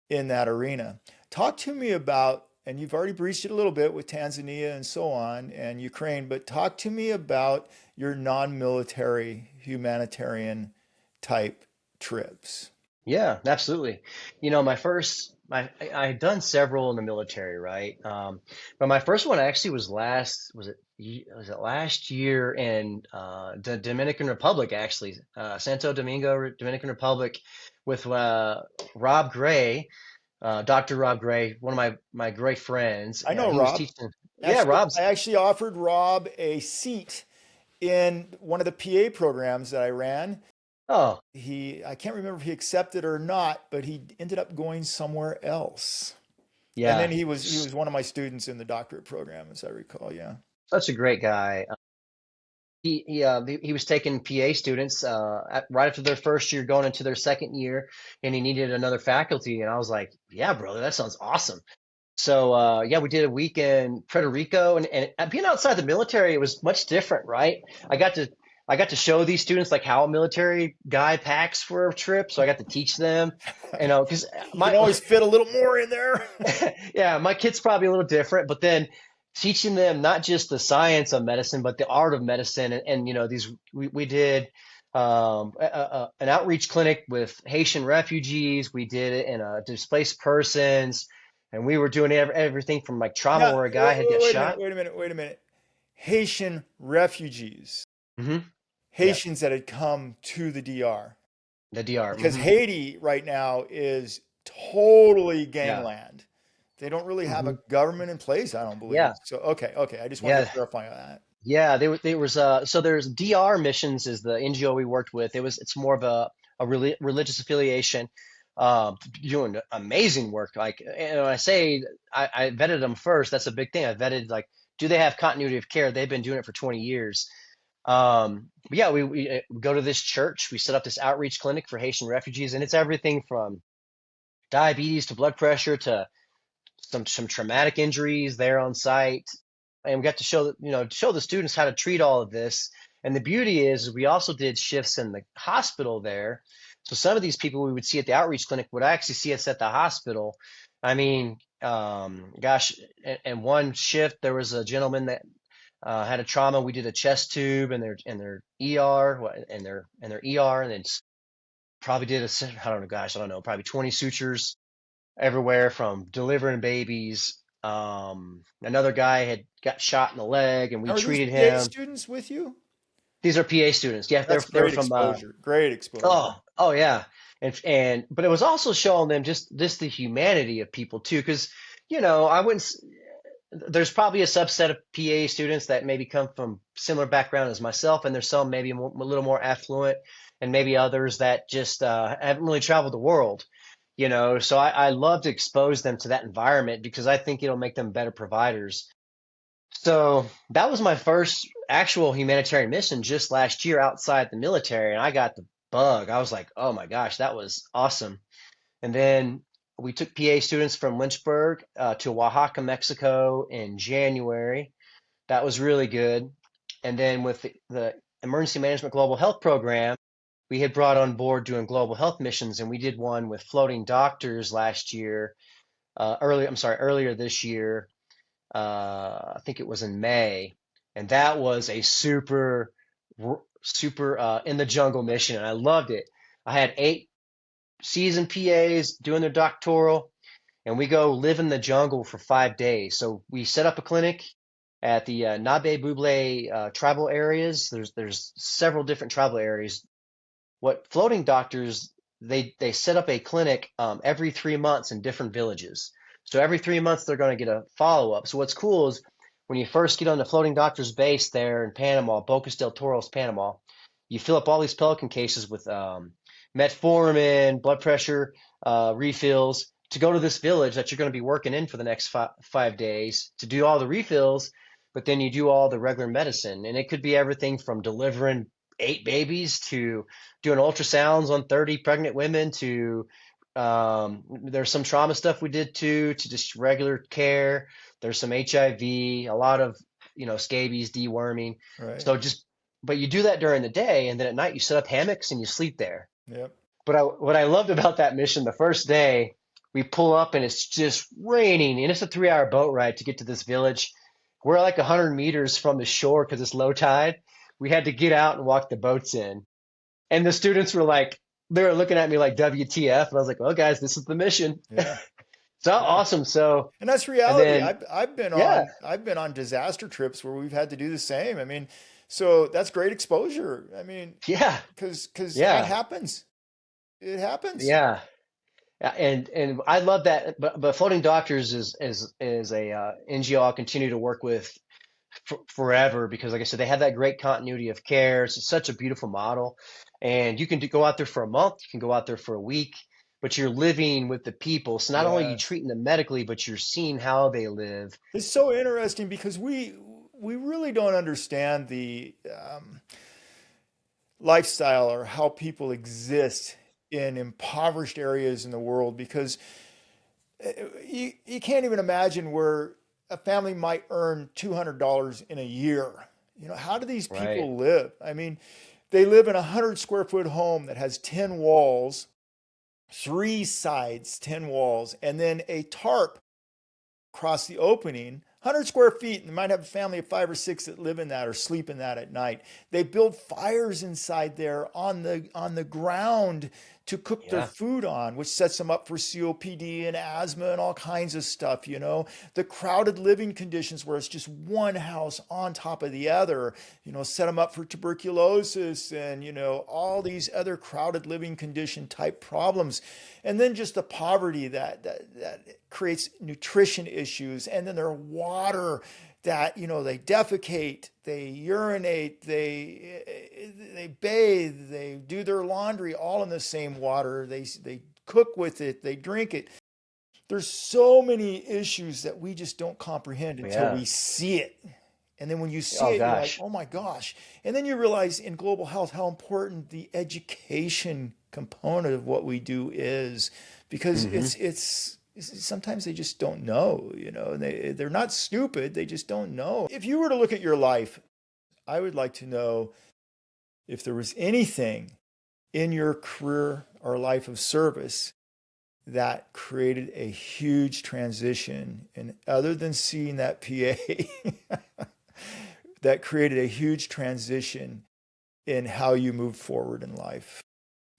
in that arena. Talk to me about, and you've already breached it a little bit with Tanzania and so on and Ukraine, but talk to me about your non-military humanitarian type trips. yeah, absolutely. My first I had done several in the military, right? But my first one actually was it last year in the Dominican Republic, actually, Santo Domingo, Dominican Republic, with Rob Gray, Dr. Rob Gray, one of my great friends. I know He was Rob. teaching. Yeah, Actually, Rob's. I actually offered Rob a seat in one of the PA programs that I ran. Oh, I can't remember if he accepted or not, but he ended up going somewhere else. And then yeah, he was one of my students in the doctorate program, as I recall. Yeah. such a great guy. He was taking PA students right after their first year, going into their second year, and he needed another faculty. And I was like, "Yeah, brother, that sounds awesome." So yeah, we did a week in Puerto Rico, and being outside the military, it was much different, right? I got to I got to show these students like how a military guy packs for a trip, so I got to teach them, because You can always fit a little more in there. yeah, my kid's probably a little different, but then teaching them not just the science of medicine, but the art of medicine. And these we did an outreach clinic with Haitian refugees. We did it in displaced persons, and we were doing everything from like trauma Now, where a guy had got wait a minute, shot. wait a minute, wait a minute. Haitian refugees, Hmm. Yeah, Haitians that had come to the DR. the DR. Because Haiti right now is totally Yeah. gangland. They don't really have a Hmm. government in place, I don't believe. Yeah. So, okay. I just wanted to Yeah. clarify that. Yeah, there was so there's DR Missions is the NGO we worked with. It's more of a religious affiliation, doing amazing work. Like, and when I say I vetted them first, that's a big thing. I vetted like, do they have continuity of care? They've been doing it for 20 years. But yeah, we go to this church. We set up this outreach clinic for Haitian refugees, and it's everything from diabetes to blood pressure to some traumatic injuries there on site, and we got to show the students how to treat all of this. And the beauty is we also did shifts in the hospital there, so some of these people we would see at the outreach clinic would actually see us at the hospital. I mean, gosh, in one shift there was a gentleman that had a trauma. We did a chest tube in their ER, in their ER, and then probably did I don't know, gosh, I don't know, probably 20 sutures everywhere from delivering babies. Another guy had got shot in the leg, and we Now, are these treated PA him. students with you? These are PA students. Yeah, That's they were great from. exposure. Great exposure. Oh yeah, but it was also showing them just the humanity of people too, because I wouldn't. There's probably a subset of PA students that maybe come from similar background as myself, and there's some maybe a little more affluent, and maybe others that just haven't really traveled the world. So I love to expose them to that environment because I think it'll make them better providers. So that was my first actual humanitarian mission just last year outside the military, and I got the bug. I was like, oh my gosh, that was awesome. And then we took PA students from Lynchburg to Oaxaca, Mexico in January. That was really good. And then with the Emergency Management Global Health Program, we had brought on board doing global health missions, and we did one with floating doctors last year. Earlier this year. I think it was in May, and that was a super in the jungle mission, and I loved it. I had 8 seasoned PAs doing their doctoral, and we go live in the jungle for 5 days. So we set up a clinic at the Nabe Buble tribal areas. There's several different tribal areas. What floating doctors, they set up a clinic every 3 months in different villages. So every 3 months they're going to get a follow up. So what's cool is when you first get on the floating doctors base there in Panama, Bocas del Toros, Panama, you fill up all these Pelican cases with metformin, blood pressure refills to go to this village that you're going to be working in for the next 5 days to do all the refills, but then you do all the regular medicine. And it could be everything from delivering 8 babies to doing ultrasounds on 30 pregnant women to there's some trauma stuff we did too, to just regular care. There's some HIV, a lot of scabies, deworming. Right. So but you do that during the day, and then at night you set up hammocks and you sleep there. Yep. But what I loved about that mission, the first day we pull up and it's just raining, and it's a 3-hour boat ride to get to this village. We're like 100 meters from the shore because it's low tide. We had to get out and walk the boats in. And the students were like, they were looking at me like WTF. And I was like, well, guys, this is the mission. Yeah. So Yeah. awesome. So, And that's and reality. then, yeah, I've been on disaster trips where we've had to do the same. I mean, so that's great exposure. I mean, yeah, because that yeah, happens. It happens. yeah. And I love that, but Floating Doctors is a NGO I'll continue to work with forever because, like I said, they have that great continuity of care. It's such a beautiful model, and you can go out there for a month, you can go out there for a week, but you're living with the people. So not only are you Yes. treating them medically, but you're seeing how they live. It's so interesting because we really don't understand the lifestyle or how people exist in impoverished areas in the world because you can't even imagine where a family might earn $200 in a year. You know, how do these Right. people live? I mean, they live in a 100 square foot home that has 10 walls, three sides, 10 walls, and then a tarp across the opening. 100 square feet, and they might have a family of 5 or 6 that live in that or sleep in that at night. They build fires inside there on the ground to cook their Yeah. food on, which sets them up for COPD and asthma and all kinds of stuff, you know. The crowded living conditions where it's just one house on top of the other, you know, set them up for tuberculosis and, you know, all these other crowded living condition type problems. And then just the poverty that creates nutrition issues, and then their water that, you know, they defecate, they urinate, they bathe, they do their laundry all in the same water. They cook with it, they drink it. There's so many issues that we just don't comprehend until Yeah. we see it. And then when you see Oh it, you're like, gosh. oh my gosh. And then you realize in global health how important the education component of what we do is, because Hmm. sometimes they just don't know, you know, and they're not stupid, they just don't know. If you were to look at your life, I would like to know if there was anything in your career or life of service that created a huge transition. And other than seeing that PA, that created a huge transition in how you move forward in life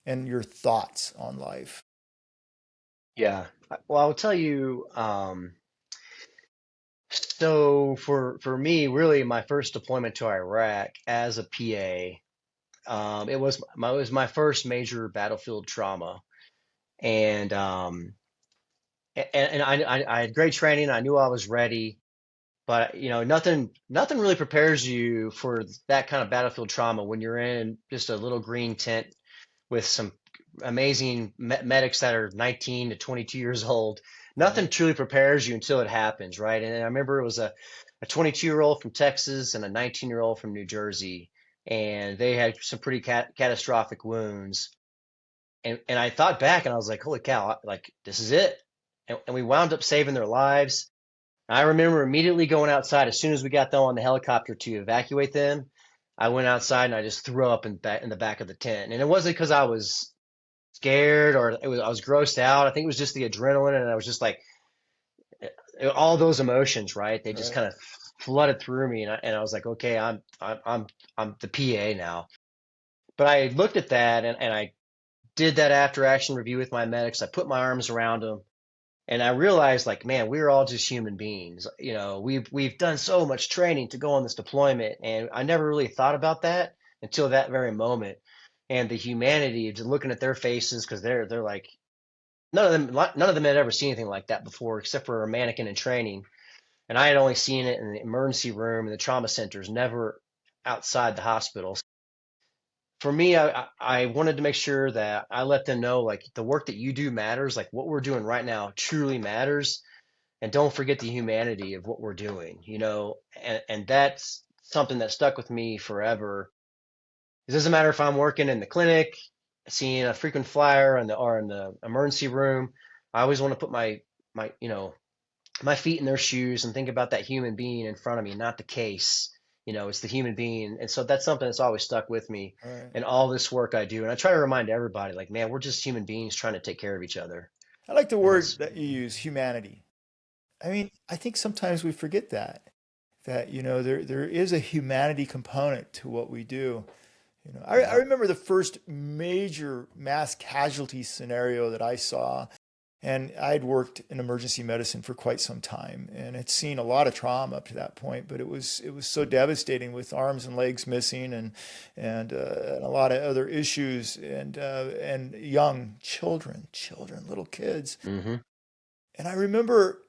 and your thoughts on life. Yeah. Well, I'll tell you, so for me, really my first deployment to Iraq as a PA, it was my first major battlefield trauma. And I had great training. I knew I was ready, but you know, nothing really prepares you for that kind of battlefield trauma when you're in just a little green tent with some amazing medics that are 19 to 22 years old. Nothing Right. truly prepares you until it happens, right? And I remember it was a 22-year-old from Texas and a 19-year-old from New Jersey, and they had some pretty catastrophic wounds. And I thought back and I was like, holy cow, like this is it. And we wound up saving their lives. I remember immediately going outside as soon as we got them on the helicopter to evacuate them. I went outside and I just threw up in the back of the tent. And it wasn't because I was scared or I was grossed out. I think it was just the adrenaline and I was just like all those emotions, right? They just Right. kind of flooded through me and I was like, okay, I'm the PA now. But I looked at that and I did that after action review with my medics. I put my arms around them and I realized like, man, we're all just human beings. You know, we've done so much training to go on this deployment, and I never really thought about that until that very moment. And the humanity of just looking at their faces because they're like none of them had ever seen anything like that before, except for a mannequin in training. And I had only seen it in the emergency room and the trauma centers, never outside the hospitals. For me, I wanted to make sure that I let them know like the work that you do matters, like what we're doing right now truly matters, and don't forget the humanity of what we're doing, you know, and that's something that stuck with me forever. It doesn't matter if I'm working in the clinic, seeing a frequent flyer or in the emergency room. I always want to put my you know my feet in their shoes and think about that human being in front of me, not the case. You know, it's the human being, and so that's something that's always stuck with me Right. in all this work I do. And I try to remind everybody, like, man, we're just human beings trying to take care of each other, I like the and word that's that you use, humanity. I mean, I think sometimes we forget that, you know, there is a humanity component to what we do. You know, I yeah, remember the first major mass casualty scenario that I saw. And I'd worked in emergency medicine for quite some time and had seen a lot of trauma up to that point, but it was so devastating with arms and legs missing and a lot of other issues and young children, little kids. Hmm. And I remember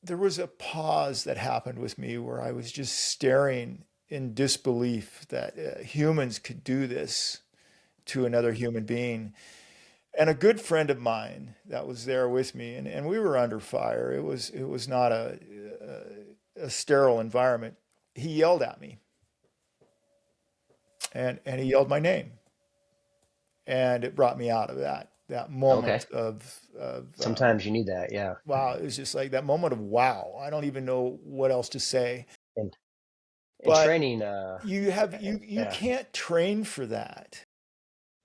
there was a pause that happened with me where I was just staring in disbelief that humans could do this to another human being. And a good friend of mine that was there with me, and we were under fire. It was not a sterile environment. He yelled at me, and he yelled my name, and it brought me out of that Okay. moment of Sometimes you need that. Yeah. wow. It was just like that moment of wow. I don't even know what else to say. And in But training, you yeah. can't train for that.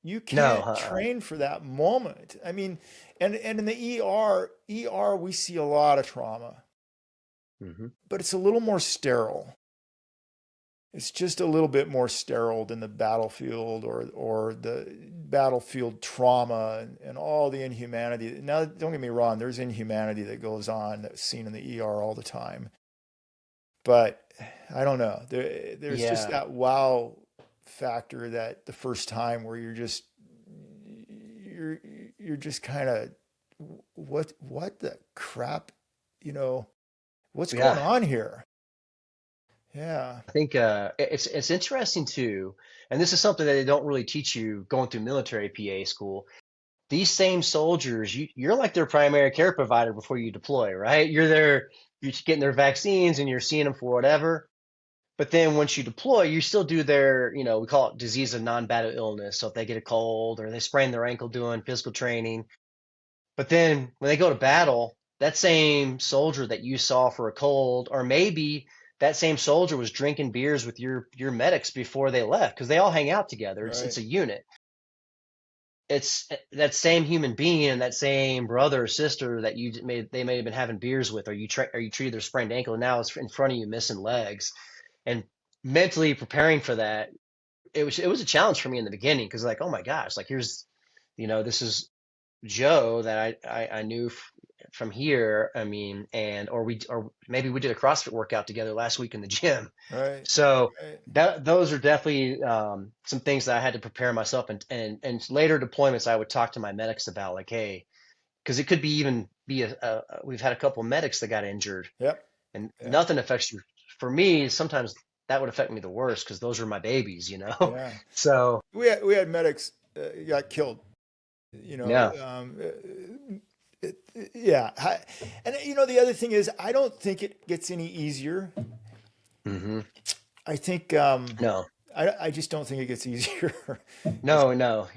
You No, can't uh-uh. train for that moment. I mean, and in the ER we see a lot of trauma, Hmm. but it's a little more sterile. It's just a little bit more sterile than the battlefield or the battlefield trauma and all the inhumanity. Now, don't get me wrong, there's inhumanity that goes on that's seen in the ER all the time. But I don't know. There's just Yeah. that wow factor that the first time where you're you're just kind of what the crap, you know, what's going Yeah. on here? Yeah, I think it's interesting too, and this is something that they don't really teach you going through military PA school. These same soldiers, you're like their primary care provider before you deploy, right? You're getting their vaccines and you're seeing them for whatever. But then once you deploy, you still do their, we call it disease of non-battle illness. So if they get a cold or they sprain their ankle doing physical training, but then when they go to battle, that same soldier that you saw for a cold, or maybe that same soldier was drinking beers with your medics before they left because they all hang out together. It's right. a unit. It's that same human being and that same brother or sister that they may have been having beers with, or you treated their sprained ankle, and now it's in front of you missing legs, and mentally preparing for that. It was a challenge for me in the beginning because like, oh my gosh, like here's, this is Joe that I knew from here. I mean, or maybe we did a CrossFit workout together last week in the gym. Right. So Right. those are definitely some things that I had to prepare myself, and later deployments I would talk to my medics about like, hey, because it could be even be we've had a couple of medics that got injured Yep. and Yeah. nothing affects you. For me, sometimes that would affect me the worst because those are my babies. Yeah. So We had medics got killed. You know, yeah. yeah. And the other thing is, I don't think it gets any easier. Hmm. I think No. I just don't think it gets easier. It's, No.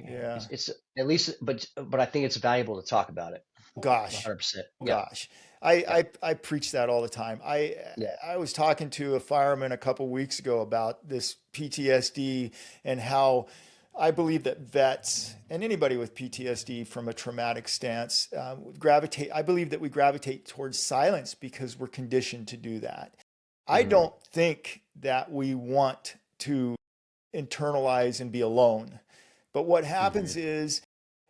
yeah. It's at least, but I think it's valuable to talk about it. Gosh, 100%. Yeah. gosh. I, Yeah. I preach that all the time. I Yeah. I was talking to a fireman a couple weeks ago about this PTSD and how I believe that vets and anybody with PTSD from a traumatic stance gravitate. I believe that we gravitate towards silence because we're conditioned to do that. I Hmm. don't think that we want to internalize and be alone. But what Hmm. happens is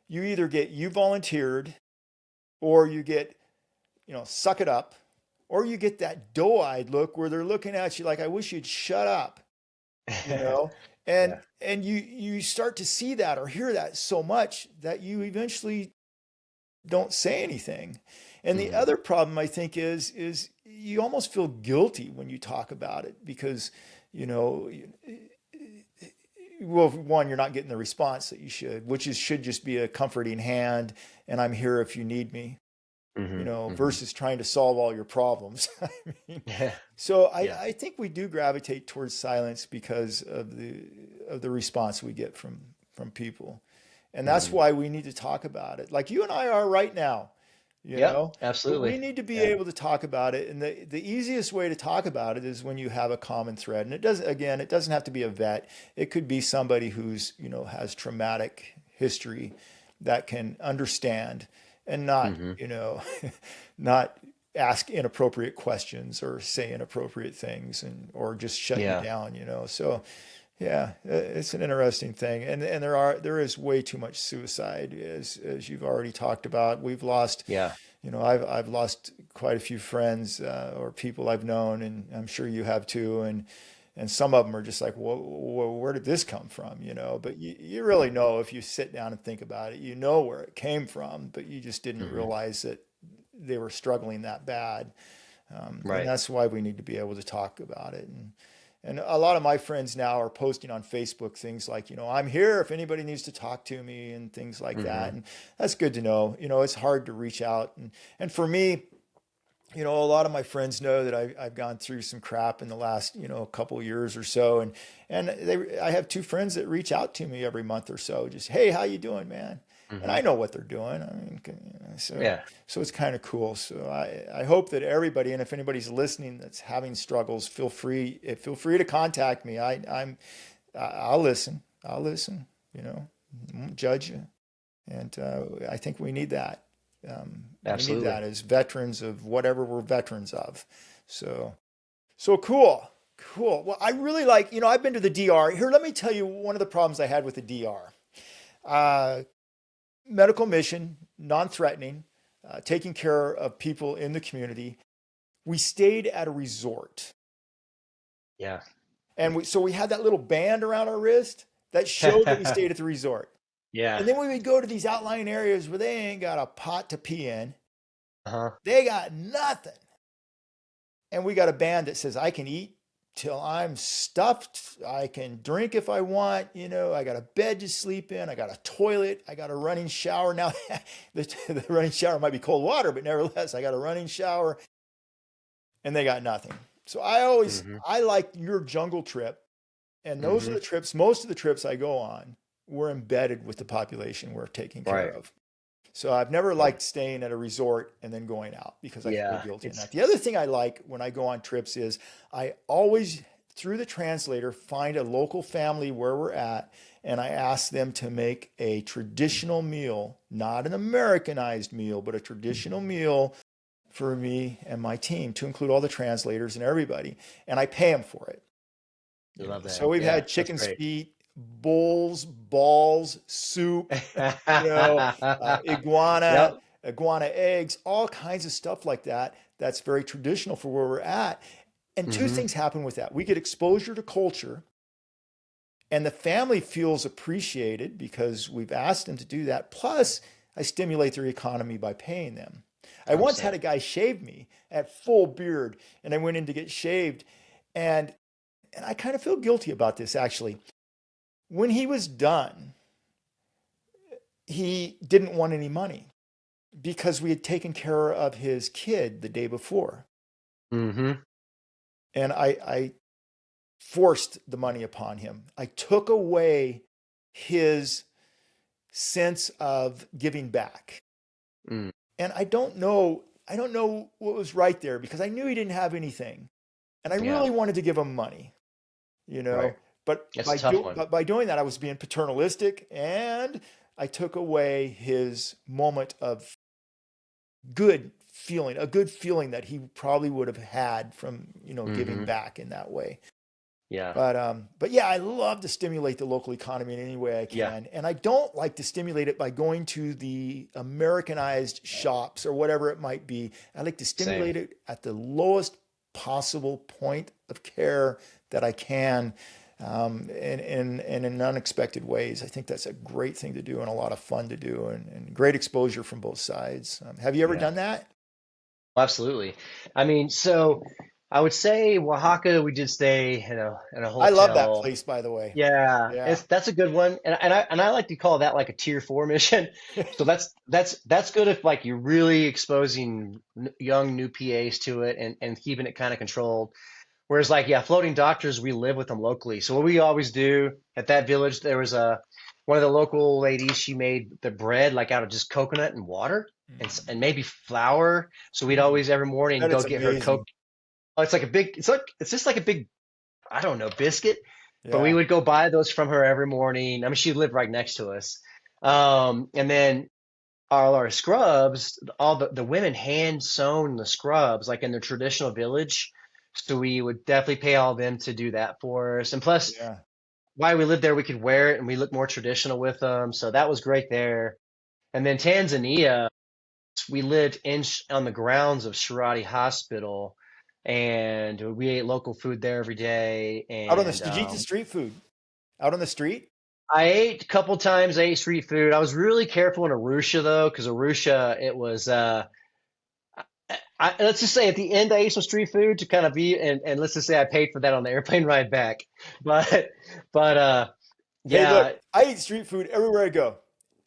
you volunteered or you get, suck it up, or you get that doe-eyed look where they're looking at you like, I wish you'd shut up, you know? And Yeah. and you start to see that or hear that so much that you eventually don't say anything. And the Hmm. other problem I think is you almost feel guilty when you talk about it because, you know, well, one, you're not getting the response that you should, which should just be a comforting hand and I'm here if you need me, Hmm. Hmm. versus trying to solve all your problems. I mean, Yeah. so Yeah. I think we do gravitate towards silence because of the response we get from people. And that's Hmm. why we need to talk about it. Like you and I are right now, you Yep. know. We Absolutely. need to be Yeah. able to talk about it. And the easiest way to talk about it is when you have a common thread. And it doesn't have to be a vet. It could be somebody who's, has traumatic history that can understand and not, Hmm. not ask inappropriate questions or say inappropriate things or just shut you Yeah. down. So Yeah, it's an interesting thing, and there is way too much suicide, as you've already talked about. We've lost, Yeah. I've lost quite a few friends or people I've known, and I'm sure you have too. And some of them are just like, where did this come from? But you really know if you sit down and think about it, you know where it came from, but you just didn't Hmm. realize that they were struggling that bad. And Right. that's why we need to be able to talk about it. And a lot of my friends now are posting on Facebook things like, I'm here if anybody needs to talk to me and things like that. Hmm. And that's good to know. It's hard to reach out. And for me, a lot of my friends know that I've gone through some crap in the last, couple years or so. And I have two friends that reach out to me every month or so, just, hey, how you doing, man? And Hmm. I know what they're doing. I mean, Yeah. so it's kind of cool. So I hope that everybody, and if anybody's listening that's having struggles, feel free to contact me. I'll listen. I'll listen. Won't judge you. And I think we need that. We need Absolutely. that as veterans of whatever we're veterans of. So, so cool. Cool. Well, I really like, I've been to the DR. Here, let me tell you one of the problems I had with the DR. Uh, Medical mission, non-threatening, taking care of people in the community. We stayed at a resort. Yeah. And so we had that little band around our wrist that showed that we stayed at the resort. Yeah. And then we would go to these outlying areas where they ain't got a pot to pee in. Uh-huh. They got nothing. And we got a band that says, I can eat till I'm stuffed. I can drink if I want. I got a bed to sleep in. I got a toilet. I got a running shower. Now, the running shower might be cold water, but nevertheless, I got a running shower. And they got nothing. So Hmm. I like your jungle trip. And those are Hmm. the trips, most of the trips I go on, we're embedded with the population we're taking care Right. of. So I've never Right. liked staying at a resort and then going out because I feel Yeah. guilty in It's that. The other thing I like when I go on trips is I always, through the translator, find a local family where we're at and I ask them to make a traditional meal, not an Americanized meal, but a traditional meal for me and my team to include all the translators and everybody. And I pay them for it. I love So that. we've Yeah. had That's chicken's great. feet, bowls, balls, soup, you know, iguana, Yep. iguana eggs, all kinds of stuff like that. That's very traditional for where we're at. And two Hmm. things happen with that. We get exposure to culture, and the family feels appreciated because we've asked them to do that. Plus, I stimulate their economy by paying them. I once had 100%. a guy shave me at full beard, and I went in to get shaved, and I kind of feel guilty about this actually. When he was done, he didn't want any money because we had taken care of his kid the day before. Hmm. And I forced the money upon him. I took away his sense of giving back. Mm. And I don't know what was right there because I knew he didn't have anything. And I Yeah. really wanted to give him money, you Right. know. But That's a tough one. by doing that, I was being paternalistic and I took away his moment of a good feeling that he probably would have had from, giving Hmm. back in that way. Yeah. But yeah, I love to stimulate the local economy in any way I Yeah. can. And I don't like to stimulate it by going to the Americanized shops or whatever it might be. I like to Same. stimulate it at the lowest possible point of care that I can, and in unexpected ways. I think that's a great thing to do and a lot of fun to do and great exposure from both sides. Have you ever Yeah. done that? Absolutely. I mean, so I would say Oaxaca, we did stay in a I love that hotel. place, by the way. Yeah, Yeah. it's that's a good one, and I like to call that like a tier four mission. So that's good if like you're really exposing young new PAs to it and keeping it kind of controlled. Whereas like yeah, floating doctors, we live with them locally. So what we always do at that village, there was a one of the local ladies. She made the bread like out of just coconut and water and maybe flour. So we'd Mm. always every morning That go it's get her amazing. coke. Oh, it's just like a big I don't know biscuit, but we Yeah. would go buy those from her every morning. I mean, she lived right next to us. And then all our scrubs, all the women hand sewn the scrubs like in their traditional village. So we would definitely pay all of them to do that for us. And plus, Yeah. why we lived there, we could wear it and we look more traditional with them. So that was great there. And then Tanzania, we lived on the grounds of Sharati Hospital, and we ate local food there every day. Out on the, And did you eat the street food? Out on the street? I ate a couple times. I ate street food. I was really careful in Arusha though, because Arusha, it was let's just say at the end I ate some street food to kind of be, and let's just say I paid for that on the airplane ride back. But but Hey, look, yeah. I eat street food everywhere I go.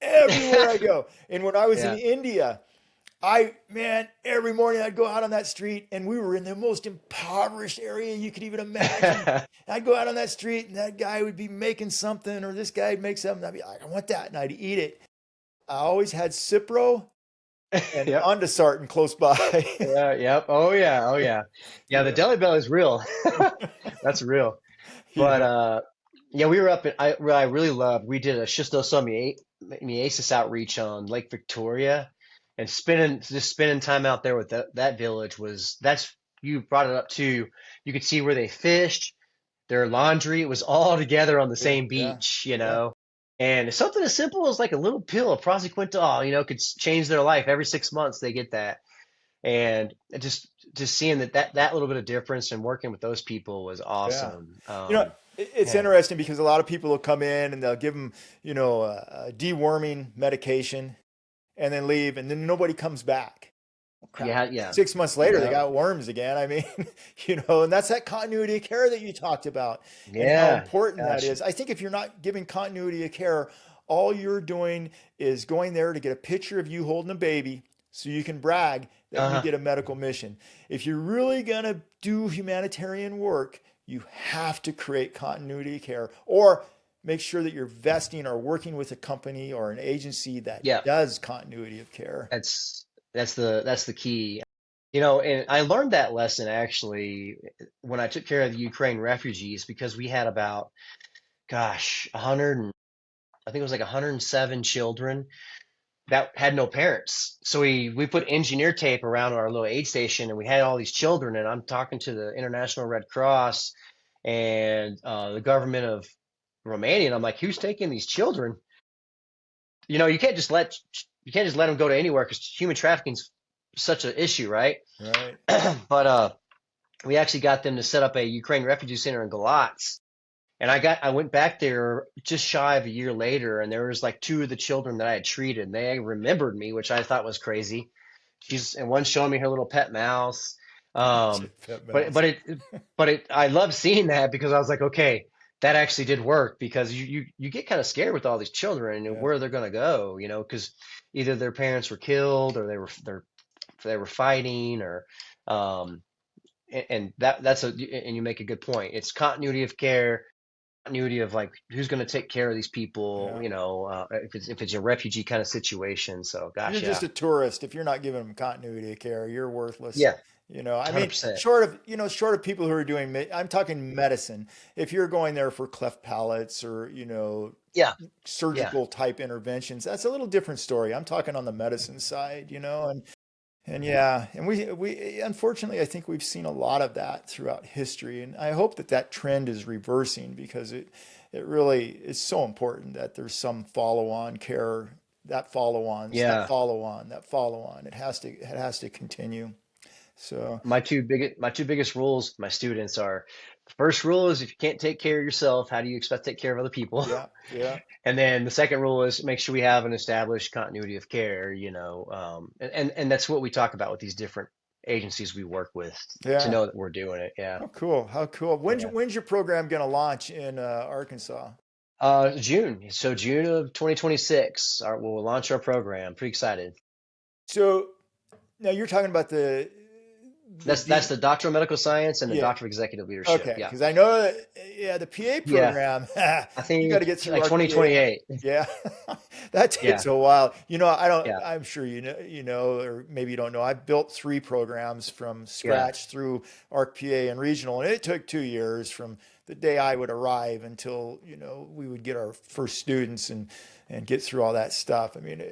Everywhere I go. And when I was in Yeah. India, man, every morning I'd go out on that street and we were in the most impoverished area you could even imagine. I'd go out on that street and that guy would be making something or this guy would make something. I'd be like, I want that. And I'd eat it. I always had Cipro and Yep. Ondasartan close by. Yeah. Yep. Oh yeah. Oh yeah. Yeah. The Yeah. Delhi Belly is real. That's real. But Yeah. yeah, we were up in what I really loved. We did a Schistosomiasis outreach on Lake Victoria, and spending time out there with that village was that's you brought it up too. You could see where they fished, their laundry. It was all together on the same Yeah. beach, Yeah. And something as simple as like a little pill of praziquantel, could change their life. Every 6 months they get that, and just seeing that little bit of difference and working with those people was Yeah. awesome. You know, it's Yeah. interesting because a lot of people will come in and they'll give them, a deworming medication and then leave, and then nobody comes back. Oh, crap. Yeah, yeah, 6 months later, they yeah, got worms again. I mean, and that's that continuity of care that you talked about and how yeah. important that Gotcha. is. I think if you're not giving continuity of care, all you're doing is going there to get a picture of you holding a baby so you can brag that you Uh-huh. did a medical mission. If you're really going to do humanitarian work, you have to create continuity of care or make sure that you're vesting or working with a company or an agency that Yeah, does continuity of care. that's that's the key. And I learned that lesson actually when I took care of the Ukraine refugees because we had about, gosh, 100 and I think it was like 107 children that had no parents. So we put engineer tape around our little aid station, and we had all these children. And I'm talking to the International Red Cross and the government of Romania, and I'm like, who's taking these children? You can't just let them go to anywhere because human trafficking's such an issue, right? Right. But we actually got them to set up a Ukraine refugee center in Galatz. And I went back there just shy of a year later, and there was like two of the children that I had treated, and they remembered me, which I thought was crazy. And one's showing me her little pet mouse. Um, Pet but mouse. but it but it I love seeing that because I was like, okay, that actually did work because you get kind of scared with all these children and Yeah. where they're gonna go, because either their parents were killed or they were fighting or um and and you make a good point. It's continuity of care, continuity of like who's going to take care of these people, Yeah. if it's a refugee kind of situation. So You're gosh, just yeah, a tourist. If you're not giving them continuity of care, you're worthless. yeah, I mean, 100%. short of people who are doing, I'm talking medicine. If you're going there for cleft palates or, Yeah, yeah, surgical type interventions, that's a little different story. I'm talking on the medicine side, and yeah, and we unfortunately, I think we've seen a lot of that throughout history, and I hope that that trend is reversing because it really is so important that there's some follow-on care, that follow-ons, that yeah. follow-on, that follow-on. It has to continue. So My two biggest rules, with my students are: the first rule is if you can't take care of yourself, how do you expect to take care of other people? yeah, yeah, And then the second rule is make sure we have an established continuity of care, and that's what we talk about with these different agencies we work with to yeah. know that we're doing it. Yeah. How cool! How cool! When's Yeah. when's your program going to launch in Arkansas? June. So June of 2026, we'll launch our program. Pretty excited. So now you're talking about the That's D. the Doctor of Medical Science and the Yeah. Doctor of Executive Leadership. Okay, Yeah. because I know that, yeah, the PA Yeah. program, I you got to think get through like RPA. 2028. Yeah, that takes Yeah. a while. I don't. Yeah. I'm sure or maybe you don't know. I've built 3 programs from Yeah. scratch through RPA and regional, and it took 2 years from the day I would arrive until we would get our first students and get through all that stuff. I mean,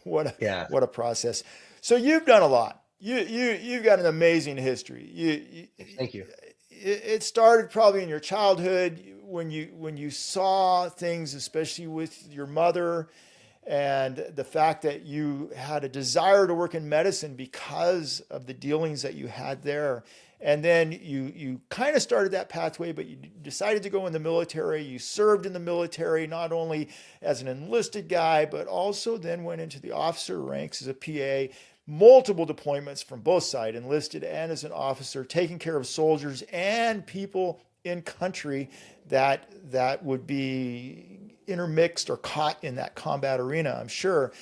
what a Yeah. what a process. So you've done a lot. You've got an amazing history. Thank you. It started probably in your childhood when you saw things, especially with your mother, and the fact that you had a desire to work in medicine because of the dealings that you had there, and then you kind of started that pathway, but you decided to go in the military. You served in the military not only as an enlisted guy, but also then went into the officer ranks as a PA. Multiple deployments from both sides, enlisted and as an officer, taking care of soldiers and people in country that would be intermixed or caught in that combat arena, I'm sure.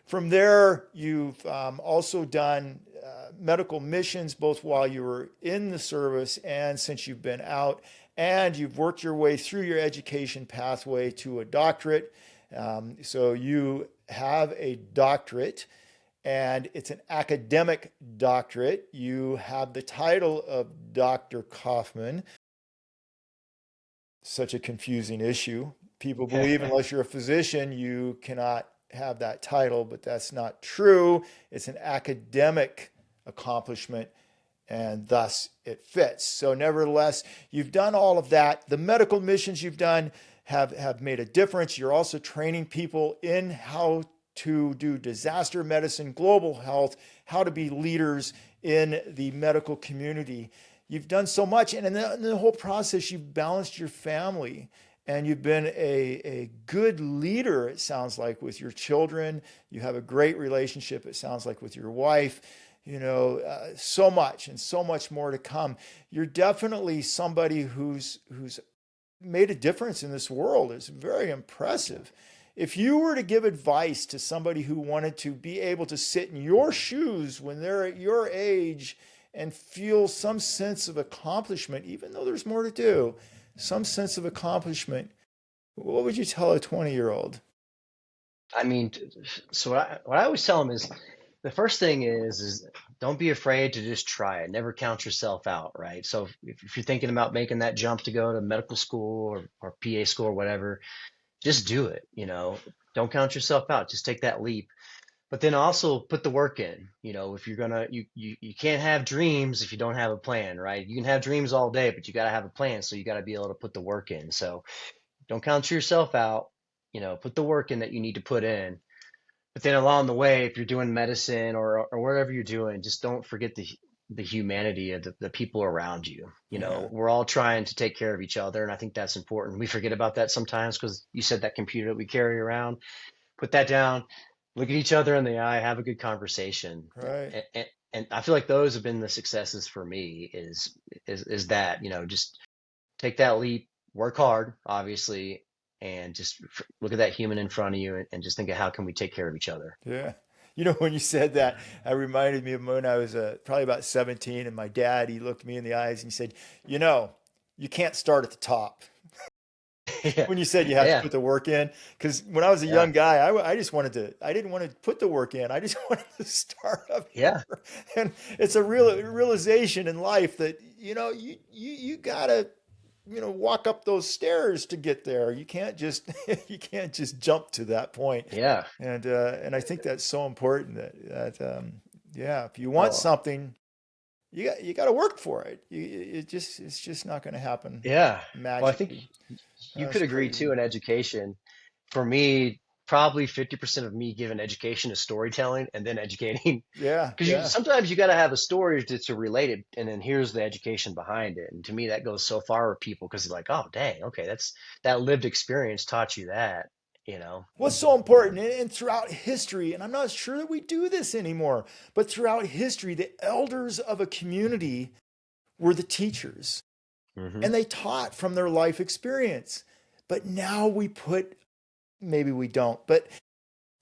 From there, you've also done medical missions both while you were in the service and since you've been out, and you've worked your way through your education pathway to a doctorate. So you have a doctorate, and it's an academic doctorate. You have the title of Dr. Kaufman. Such a confusing issue. People believe unless you're a physician, you cannot have that title, but that's not true. It's an academic accomplishment, and thus it fits. So, nevertheless, you've done all of that. The medical missions you've done have made a difference. You're also training people in how to do disaster medicine, global health, how to be leaders in the medical community. You've done so much, and in the whole process, you've balanced your family, and you've been a good leader, it sounds like, with your children. You have a great relationship, it sounds like, with your wife. So much and so much more to come. You're definitely somebody who's made a difference in this world. It's very impressive. If you were to give advice to somebody who wanted to be able to sit in your shoes when they're at your age and feel some sense of accomplishment, even though there's more to do, some sense of accomplishment, what would you tell a 20-year-old? I mean, so what I always tell them is the first thing is don't be afraid to just try it. Never count yourself out, right? So if you're thinking about making that jump to go to medical school or PA school or whatever, just do it, Don't count yourself out. Just take that leap. But then also put the work in. If you're gonna you can't have dreams if you don't have a plan, right? You can have dreams all day, but you gotta have a plan. So you gotta be able to put the work in. So don't count yourself out, put the work in that you need to put in. But then along the way, if you're doing medicine or wherever you're doing, just don't forget the humanity of the people around you. Yeah, We're all trying to take care of each other, and I think that's important. We forget about that sometimes because you said that computer that we carry around, put that down, look at each other in the eye, have a good conversation. right. And I feel like those have been the successes for me is that, just take that leap, work hard, obviously, and just look at that human in front of you and just think of how can we take care of each other. Yeah. When you said that, it reminded me of when I was probably about 17, and my dad, he looked me in the eyes and he said, you can't start at the top. Yeah, When you said you have to yeah, put the work in, because when I was a yeah, young guy, I didn't want to put the work in. I just wanted to start up here. yeah, And it's a real realization in life that, you gotta, walk up those stairs to get there. You can't just, you can't just jump to that point. yeah. And I think that's so important yeah, if you want Well, something, you got to work for it. It's just not going to happen yeah. Well, I think magically. you That's could agree crazy. too in education. For me, probably 50% of me giving education is storytelling and then educating. Yeah, Because yeah, sometimes you got to have a story to relate it, and then here's the education behind it. And to me, that goes so far with people because they're like, oh, dang, okay, that lived experience taught you that, you know. what's so important, and throughout history, and I'm not sure that we do this anymore, but throughout history, the elders of a community were the teachers, Hmm. and they taught from their life experience. But now maybe we don't, but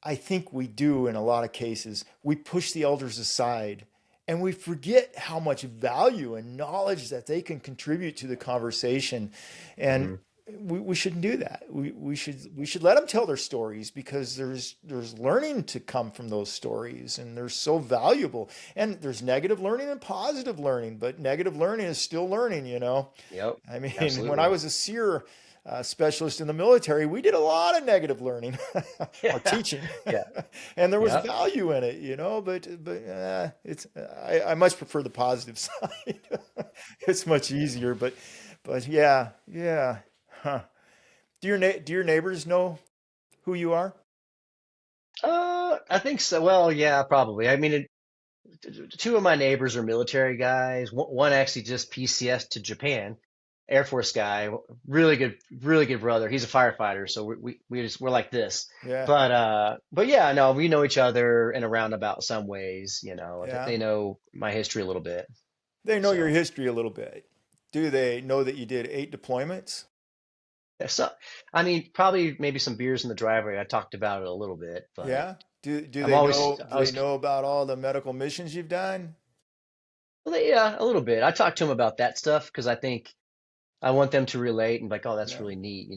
I think we do in a lot of cases. We push the elders aside, and we forget how much value and knowledge that they can contribute to the conversation. And Hmm. we shouldn't do that. We should let them tell their stories, because there's learning to come from those stories, and they're so valuable. And there's negative learning and positive learning, but negative learning is still learning. Yep, I mean, when I absolutely. was a SEER specialist in the military, we did a lot of negative learning or Yeah, teaching, yeah, and there was yeah. value in it. But it's I much prefer the positive side. It's much easier, but yeah, yeah. Huh. Do your neighbors know who you are? I think so. Well, yeah, probably. I mean, two of my neighbors are military guys. One actually just PCS to Japan, Air Force guy, really good brother. He's a firefighter, so we're like this. Yeah. But yeah, no, we know each other in a roundabout some ways. Yeah. They know my history a little bit. They know your So, history a little bit. Do they know that you did 8 deployments? yeah, so I mean, probably maybe some beers in the driveway. I talked about it a little bit, but Yeah. Do I'm they always know I do they was know about all the medical missions you've done? well, yeah, a little bit. I talked to them about that stuff because I think I want them to relate and be like, oh, that's Yeah. really neat, The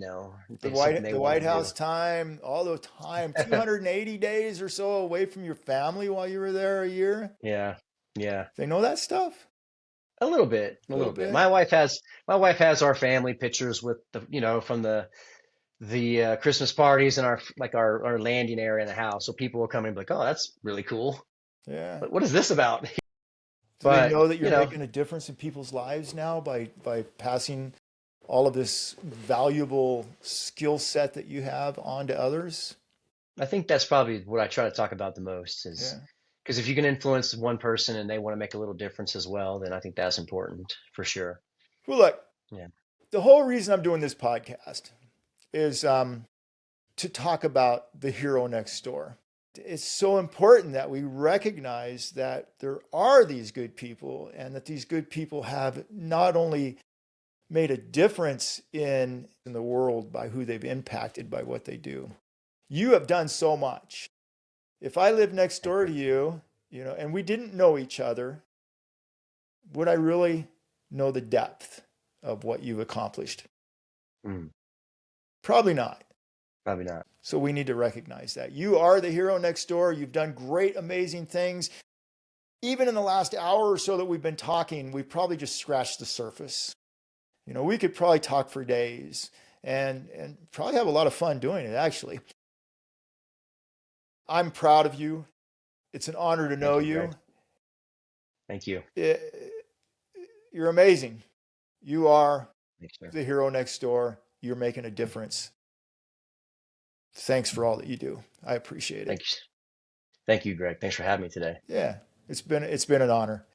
something White they the want White to do. House time, all the time, 280 days or so away from your family while you were there a year. Yeah, yeah, They know that stuff? a little bit, a A little little bit. bit? My wife has our family pictures with from the Christmas parties and our landing area in the house. So people will come and be like, oh, that's really cool. Yeah. What is this about? Do they But know that you're making a difference in people's lives now by passing all of this valuable skill set that you have on to others? I think that's probably what I try to talk about the most is Yeah. because if you can influence one person and they want to make a little difference as well, then I think that's important for sure. Well, look, Yeah. the whole reason I'm doing this podcast is to talk about the hero next door. It's so important that we recognize that there are these good people and that these good people have not only made a difference in the world by who they've impacted by what they do. You have done so much. If I lived next Thank door you. to you, and we didn't know each other, would I really know the depth of what you've accomplished? Mm, Probably not. probably not. So we need to recognize that. You are the hero next door. You've done great, amazing things. Even in the last hour or so that we've been talking, we've probably just scratched the surface. We could probably talk for days and probably have a lot of fun doing it, actually. I'm proud of you. It's an honor to know Thank you, Greg. you. Thank you. You're amazing. You are Thanks, sir. the hero next door. You're making a difference. Thanks for all that you do. I appreciate it. Thank you. Thank you, Greg. Thanks for having me today. Yeah, it's been an honor.